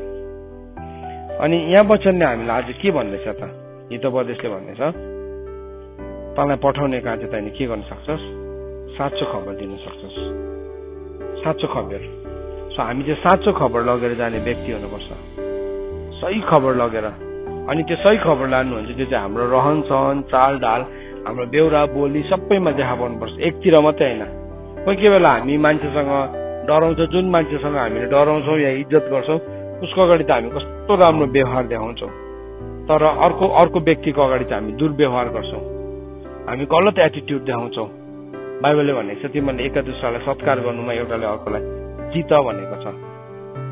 अनि यहाँ वचनले हामीलाई आज के भन्दैछ त, हितोपदेशले भन्दैछ तँलाई पठाउने कहाँ चाहिँ तैँले के गर्न सक्छस्, साँचो खबर दिन सक्छस्, साँचो खबर। सो हामी चाहिँ साँचो खबर लगेर जाने व्यक्ति हुनुपर्छ, सही खबर लगेर। अनि त्यो सही खबर लानुहुन्छ त्यो चाहिँ हाम्रो रहन सहन, चाल ढाल, हाम्रो बेउरा बोली सबैमा देखा पर्नुपर्छ, एकतिर मात्रै होइन। कोही बेला हामी मान्छेसँग डराउँछ, जुन मान्छेसँग हामीले डराउँछौँ या इज्जत गर्छौँ उसको अगाडि त हामी कस्तो राम्रो व्यवहार देखाउँछौँ, तर अर्को व्यक्तिको अगाडि चाहिँ हामी दुर्व्यवहार गर्छौँ, हामी गलत एटिट्युड देखाउँछौँ। बाइबलले भनेको छ तिमीले एका दुस्रालाई सत्कार गर्नुमा एउटाले अर्कोलाई जित भनेको छ,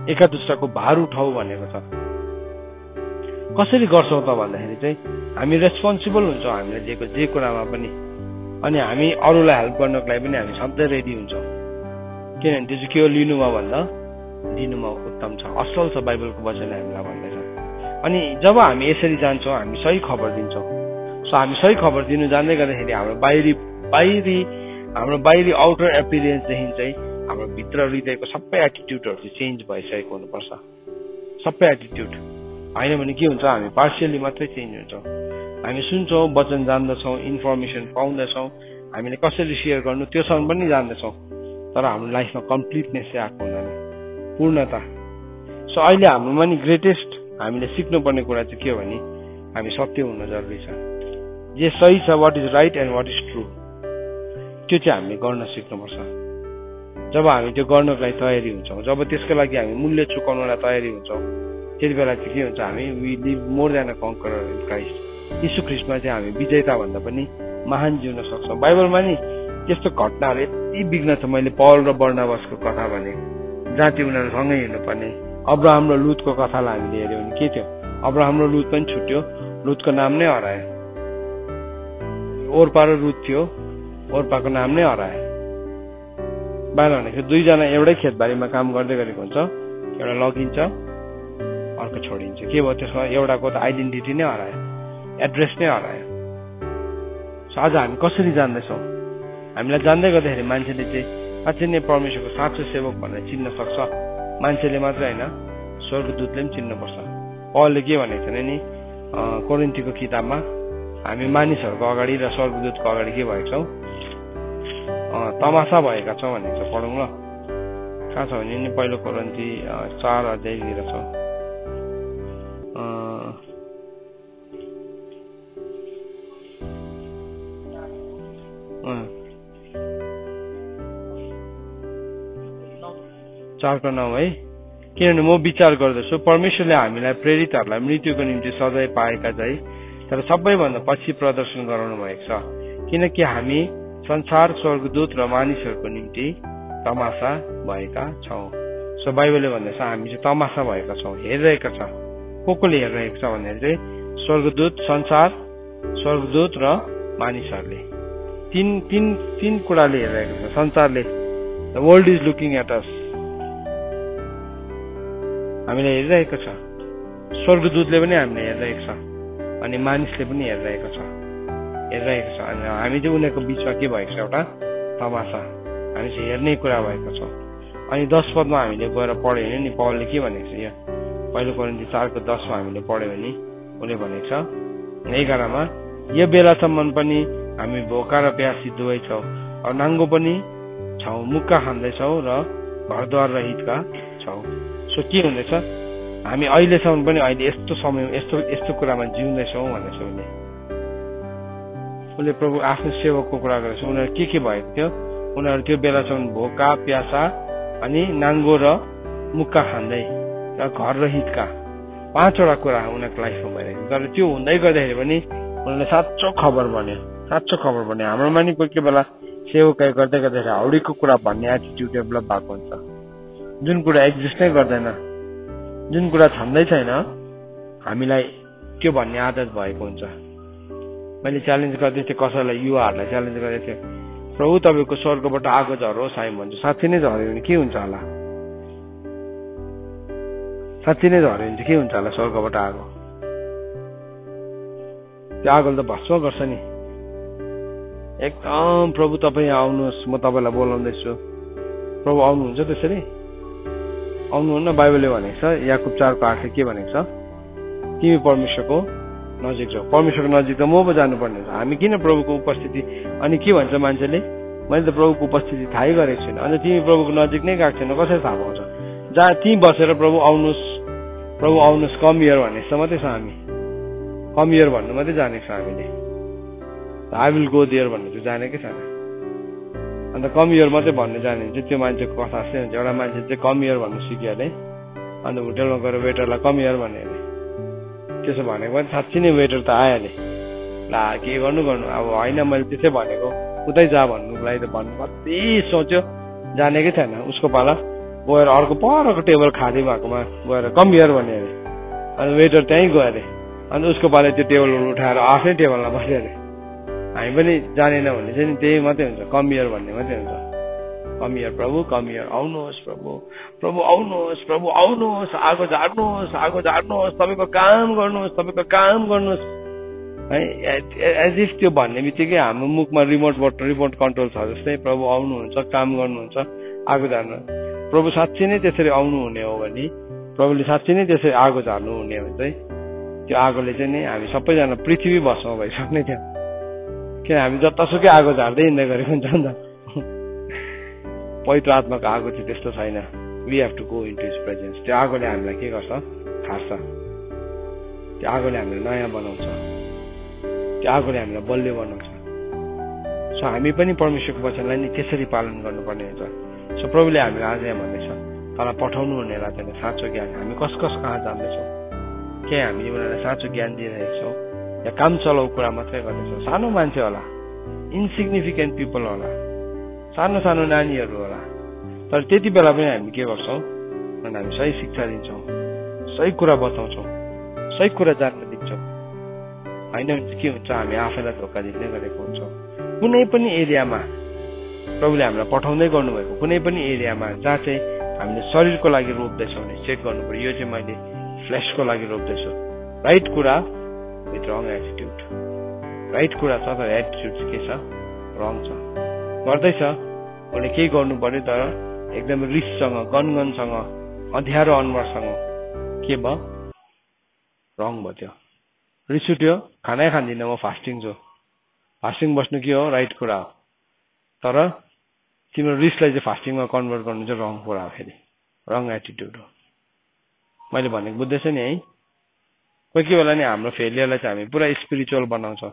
एका दुस्राको भार उठाऊ भनेको छ। कसरी गर्छौँ त भन्दाखेरि चाहिँ हामी रेस्पोन्सिबल हुन्छौँ हामीले दिएको जे कुरामा पनि। अनि हामी अरूलाई हेल्प गर्नको लागि पनि हामी सधैँ रेडी हुन्छौँ, किनभने त्यो चाहिँ के हो, लिनुमा भन्दा दिनुमा उत्तम छ, असल छ, बाइबलको वचनले हामीलाई भन्दैछ। अनि जब हामी यसरी जान्छौँ हामी सही खबर दिन्छौँ। सो हामी सही खबर दिनु जान्दै गर्दाखेरि हाम्रो बाहिरी आउटर एपिरियन्सदेखि चाहिँ हाम्रो भित्र हृदयको सबै एटिट्युडहरू चाहिँ चेन्ज भइसकेको हुनुपर्छ, सबै एटिट्युड। होइन भने के हुन्छ, हामी पार्सियली मात्रै चेन्ज हुन्छौँ। हामी सुन्छौँ, वचन जान्दछौँ, इन्फर्मेसन पाउँदछौँ, हामीले कसरी सेयर गर्नु त्योसँग पनि जान्दछौँ, तर हाम्रो लाइफमा कम्प्लिटनेस चाहिँ आएको हुँदैन, पूर्णता। सो अहिले हाम्रोमा नि ग्रेटेस्ट हामीले सिक्नुपर्ने कुरा चाहिँ के हो भने हामी सत्य हुन जरुरी छ। जे सही छ, what is right and what is true, त्यो चाहिँ हामीले गर्न सिक्नुपर्छ। जब हामी त्यो गर्नको लागि तयारी हुन्छौँ, जब त्यसको लागि हामी मूल्य चुकाउनलाई तयारी हुन्छौँ, त्यति बेला चाहिँ के हुन्छ, हामी we live more than a conqueror in Christ. यीशु ख्रीष्टमा चाहिँ हामी विजेता भन्दा पनि महान जिउन सक्छौँ। बाइबलमा नि त्यस्तो घटनाहरू यति बिग्न छ। मैले पौल र बर्नाबासको कथा भने, जहाँ चाहिँ उनीहरू सँगै हिँड्नुपर्ने। अब्राहम र लुतको कथालाई हामीले हेऱ्यौँ भने के थियो, अब्राहम र लुत पनि छुट्यो, लुतको नाम नै हरायो। ओर्पा र रुत थियो, ओर्पाको नाम नै हरायो। बाहिर भनेको दुईजना एउटै खेतबारीमा काम गर्दै गरेको हुन्छ, एउटा लगिन्छ, अर्को छोडिन्छ। के भयो त्यसमा, एउटाको त आइडेन्टिटी नै हरायो, एड्रेस नै हरायो। आज हामी कसरी जान्दैछौँ? हामीलाई जान्दै गर्दाखेरि मान्छेले चाहिँ साँच्चै नै परमेश्वरको साँचो सेवक भनेर चिन्न सक्छ। मान्छेले मात्रै होइन, स्वर्गदूतले पनि चिन्नुपर्छ। पौलले के भनेको छ नि कोरिन्थीको किताबमा, हामी मानिसहरूको अगाडि र स्वर्गदूतको अगाडि के भएको छौँ, तमासा भएका छौँ भनेको छ। पढौँ ल, कहाँ छ भने नि पहिलो कोरिन्थी 4 अध्यायतिर छ। 4:9 है। किनभने म विचार गर्दछु, परमेश्वरले हामीलाई प्रेरितहरूलाई मृत्युको निम्ति सजाय पाएका चाहिँ तर सबैभन्दा पछि प्रदर्शन गराउनु भएको छ, किनकि हामी संसार, स्वर्गदूत र मानिसहरूको निम्ति तमासा भएका छौँ। सो बाइबलले भन्दैछ हामी चाहिँ तमासा भएका छौँ, हेरिरहेका छ। कोले हेरिरहेको छ भन्दाखेरि चाहिँ स्वर्गदूत, संसार, स्वर्गदूत र मानिसहरूले, तीन कुराले हेरिरहेको छ। संसारले, the world is looking at us, हामीलाई हेरिरहेको छ। स्वर्गदूतले पनि हामीले हेरिरहेको छ, अनि मानिसले पनि हेरिरहेको छ। अनि हामी चाहिँ उनीहरूको बिचमा के भएको छ, एउटा तमासा, हामी चाहिँ हेर्ने कुरा भएको छ। अनि 10 पदमा हामीले गएर पढ्यो भने नि पौलले के भनेको छ, यहाँ पहिलो कोरिन्थी 4:10मा हामीले पढ्यो भने उसले भनेको छ 11मा, यो बेलासम्म पनि हामी भोका र प्यासी दुवै छौँ, र नाङ्गो पनि छौँ, मुक्का खाँदैछौँ र घरद्वार रहितका छौँ। सो के हुँदैछ, हामी अहिलेसम्म पनि अहिले यस्तो समय यस्तो कुरामा जिउँदैछौँ भनेछ उसले प्रभु आफ्नो सेवकको कुरा गरेछ। उनीहरू के भएको थियो, उनीहरू त्यो बेलासम्म भोका, प्यासा, अनि नाङ्गो र मुक्का खाँदै र घर रहितका, 5वटा कुरा उनीहरूको लाइफमा भइरहेको। तर त्यो हुँदै गर्दाखेरि पनि उनीहरूले साँचो खबर भन्यो। हाम्रोमा नि कोही बेला सेवकाई गर्दै गर्दाखेरि हाउडीको कुरा भन्ने एटिट्युड डेभलप भएको हुन्छ, जुन कुरा एक्जिस्ट नै गर्दैन, जुन कुरा छँदै छैन, हामीलाई त्यो भन्ने आदत भएको हुन्छ। मैले च्यालेन्ज गर्दै थिएँ कसैलाई, युवाहरूलाई च्यालेन्ज गरेको थिएँ, प्रभु तपाईँको स्वर्गबाट आगो झरोस् हामी भन्छु। साँच्चै नै झऱ्यो भने के हुन्छ होला, साँच्चै नै झऱ्यो भने चाहिँ के हुन्छ होला, स्वर्गबाट आगो, त्यो आगोले त भस्म गर्छ नि। एकदम प्रभु तपाईँ आउनुहोस्, म तपाईँलाई बोलाउँदैछु, प्रभु आउनुहुन्छ त्यसरी आउनुहुन्न। बाइबलले भनेको छ, याकुब 4:8 के भनेको छ, तिमी परमेश्वरको नजिक जाऊ। परमेश्वरको नजिक त म पो जानुपर्ने हुन्छ, हामी किन प्रभुको उपस्थिति। अनि के भन्छ मान्छेले, मैले त प्रभुको उपस्थिति थाहै गरेको छैन, अन्त तिमी प्रभुको नजिक नै गएको छैन, कसरी थाहा पाउँछ। जहाँ त्यहीँ बसेर प्रभु आउनुहोस् कम हियर भन्ने जस्तो मात्रै छ। हामी कम हियर भन्नु मात्रै जानेको छ हामीले, आई विल गो देयर भन्ने चाहिँ जानेकै छैन। अन्त कम हियर मात्रै भन्ने जाने हुन्छ, त्यो मान्छेको कथा जस्तै हुन्छ। एउटा मान्छे चाहिँ कम हियर भन्नु सिक्यो अरे, अन्त होटेलमा गएर वेटरलाई कम हियर भन्यो अरे। त्यसो भनेको पनि साँच्ची नै वेटर त आयो अरे, ला के गर्नु अब होइन, मैले त्यसै भनेको, उतै जा भन्नुको लागि त भन्नु कति सोच्यो, जानेकै छैन। उसको पाला गएर अर्को परको टेबल खाली भएकोमा गएर कम हियर भन्यो अरे, अनि वेटर त्यहीँ गयो अरे, अन्त उसको पाला त्यो टेबल उठाएर आफ्नै टेबलमा बस्यो अरे। हामी पनि जानेन भने चाहिँ त्यही मात्रै हुन्छ, कम हियर भन्ने मात्रै हुन्छ। कम हियर प्रभु, कम हियर, आउनुहोस् प्रभु आउनुहोस्, आगो झार्नुहोस्, तपाईँको काम गर्नुहोस् है। एज इफ त्यो भन्ने बित्तिकै हाम्रो मुखमा रिमोट कन्ट्रोल छ जस्तै, प्रभु आउनुहुन्छ, काम गर्नुहुन्छ, आगो झार्नु। प्रभु साँच्चै नै त्यसरी आउनुहुने हो भने, प्रभुले साँच्चै नै त्यसरी आगो झार्नु हुने हो भने चाहिँ त्यो आगोले चाहिँ नि हामी सबैजना पृथ्वी भस्म भइसक्ने थियो किन हामी जतासुकै आगो झार्दै हिँड्दै गरेको हुन्छ नि त पवित्र आत्माको आगो चाहिँ त्यस्तो छैन we have to go into his presence त्यो आगोले हामीलाई के गर्छ खार्छ त्यो आगोले हामीलाई नयाँ बनाउँछ त्यो आगोले हामीलाई बलियो बनाउँछ सो हामी पनि परमेश्वरको वचनलाई नि त्यसरी पालन गर्नुपर्ने हुन्छ सो प्रभुले हामीलाई आज यहाँ भन्दैछ तँलाई पठाउनु हुनेलाई चाहिँ साँचो ज्ञान हामी कस कहाँ जाँदैछौँ के हामी उनीहरूलाई साँचो ज्ञान दिइरहेको छौँ या काम चलाउ कुरा मात्रै गर्दैछौँ सानो मान्छे होला इन्सिग्निफिकेन्ट पिपल होला सानो सानो नानीहरू होला तर त्यति बेला पनि हामी के गर्छौँ भने हामी सही शिक्षा दिन्छौँ सही कुरा बताउँछौँ सही कुरा जान्न दिन्छौँ होइन के हुन्छ हामी आफैलाई धोका दिँदै गरेको हुन्छौँ कुनै पनि एरियामा प्रभुले हामीलाई पठाउँदै गर्नुभएको कुनै पनि एरियामा जहाँ चाहिँ हामीले शरीरको लागि रोप्दैछौँ भने चेक गर्नु पर्यो यो चाहिँ मैले फ्लेसको लागि रोप्दैछु राइट कुरा विथ रङ एटिट्युड राइट कुरा छ तर एटिट्युड के छ रङ छ गर्दैछ उसले केही गर्नु पर्यो तर एकदम रिससँग गनगनसँग अँध्यारो अनुहारसँग के भयो रङ भयो त्यो रिस उठ्यो खानै खाँदिनँ म फास्टिङ छु फास्टिङ बस्नु के हो राइट कुरा हो तर तिम्रो रिसलाई चाहिँ फास्टिङमा कन्भर्ट गर्नु चाहिँ रङ कुरा हो फेरि रङ एटिट्युड हो मैले भनेको बुझ्दैछ नि है कोही कोही बेला नि हाम्रो फेलियरलाई चाहिँ हामी पुरा स्पिरिचुअल बनाउँछौँ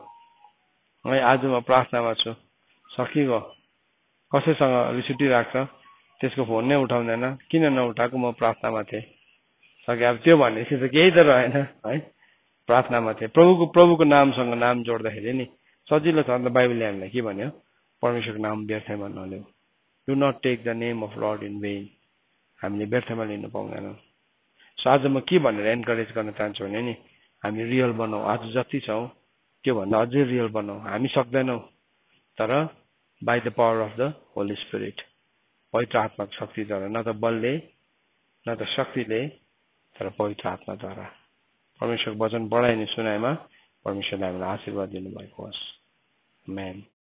है आज म प्रार्थनामा छु सकिगयो कसैसँग रिस उठिरहेको छ त्यसको फोन नै उठाउँदैन किन नउठाएको म प्रार्थनामा थिएँ सके अब त्यो भनेपछि त केही त रहेन है प्रार्थनामा थिएँ प्रभुको नामसँग नाम जोड्दाखेरि नि सजिलो छ अन्त बाइबलले हामीलाई के भन्यो परमेश्वरको नाम व्यर्थमा नलिऊ do not take the name of Lord in vain हामीले व्यर्थमा लिनु पाउँदैनौँ सो आज म के भनेर एन्करेज गर्न चाहन्छु भने नि हामी रियल बनाऊ आज जति छौँ त्योभन्दा अझै रियल बनाऊ हामी सक्दैनौँ तर by the power of the Holi spirit पवित्र आत्माको शक्तिद्वारा न त बलले न त शक्तिले तर पवित्र आत्माद्वारा परमेश्वरको वचन पढाइने सुनाइमा परमेश्वरले हामीलाई आशीर्वाद दिनुभएको होस् आमेन।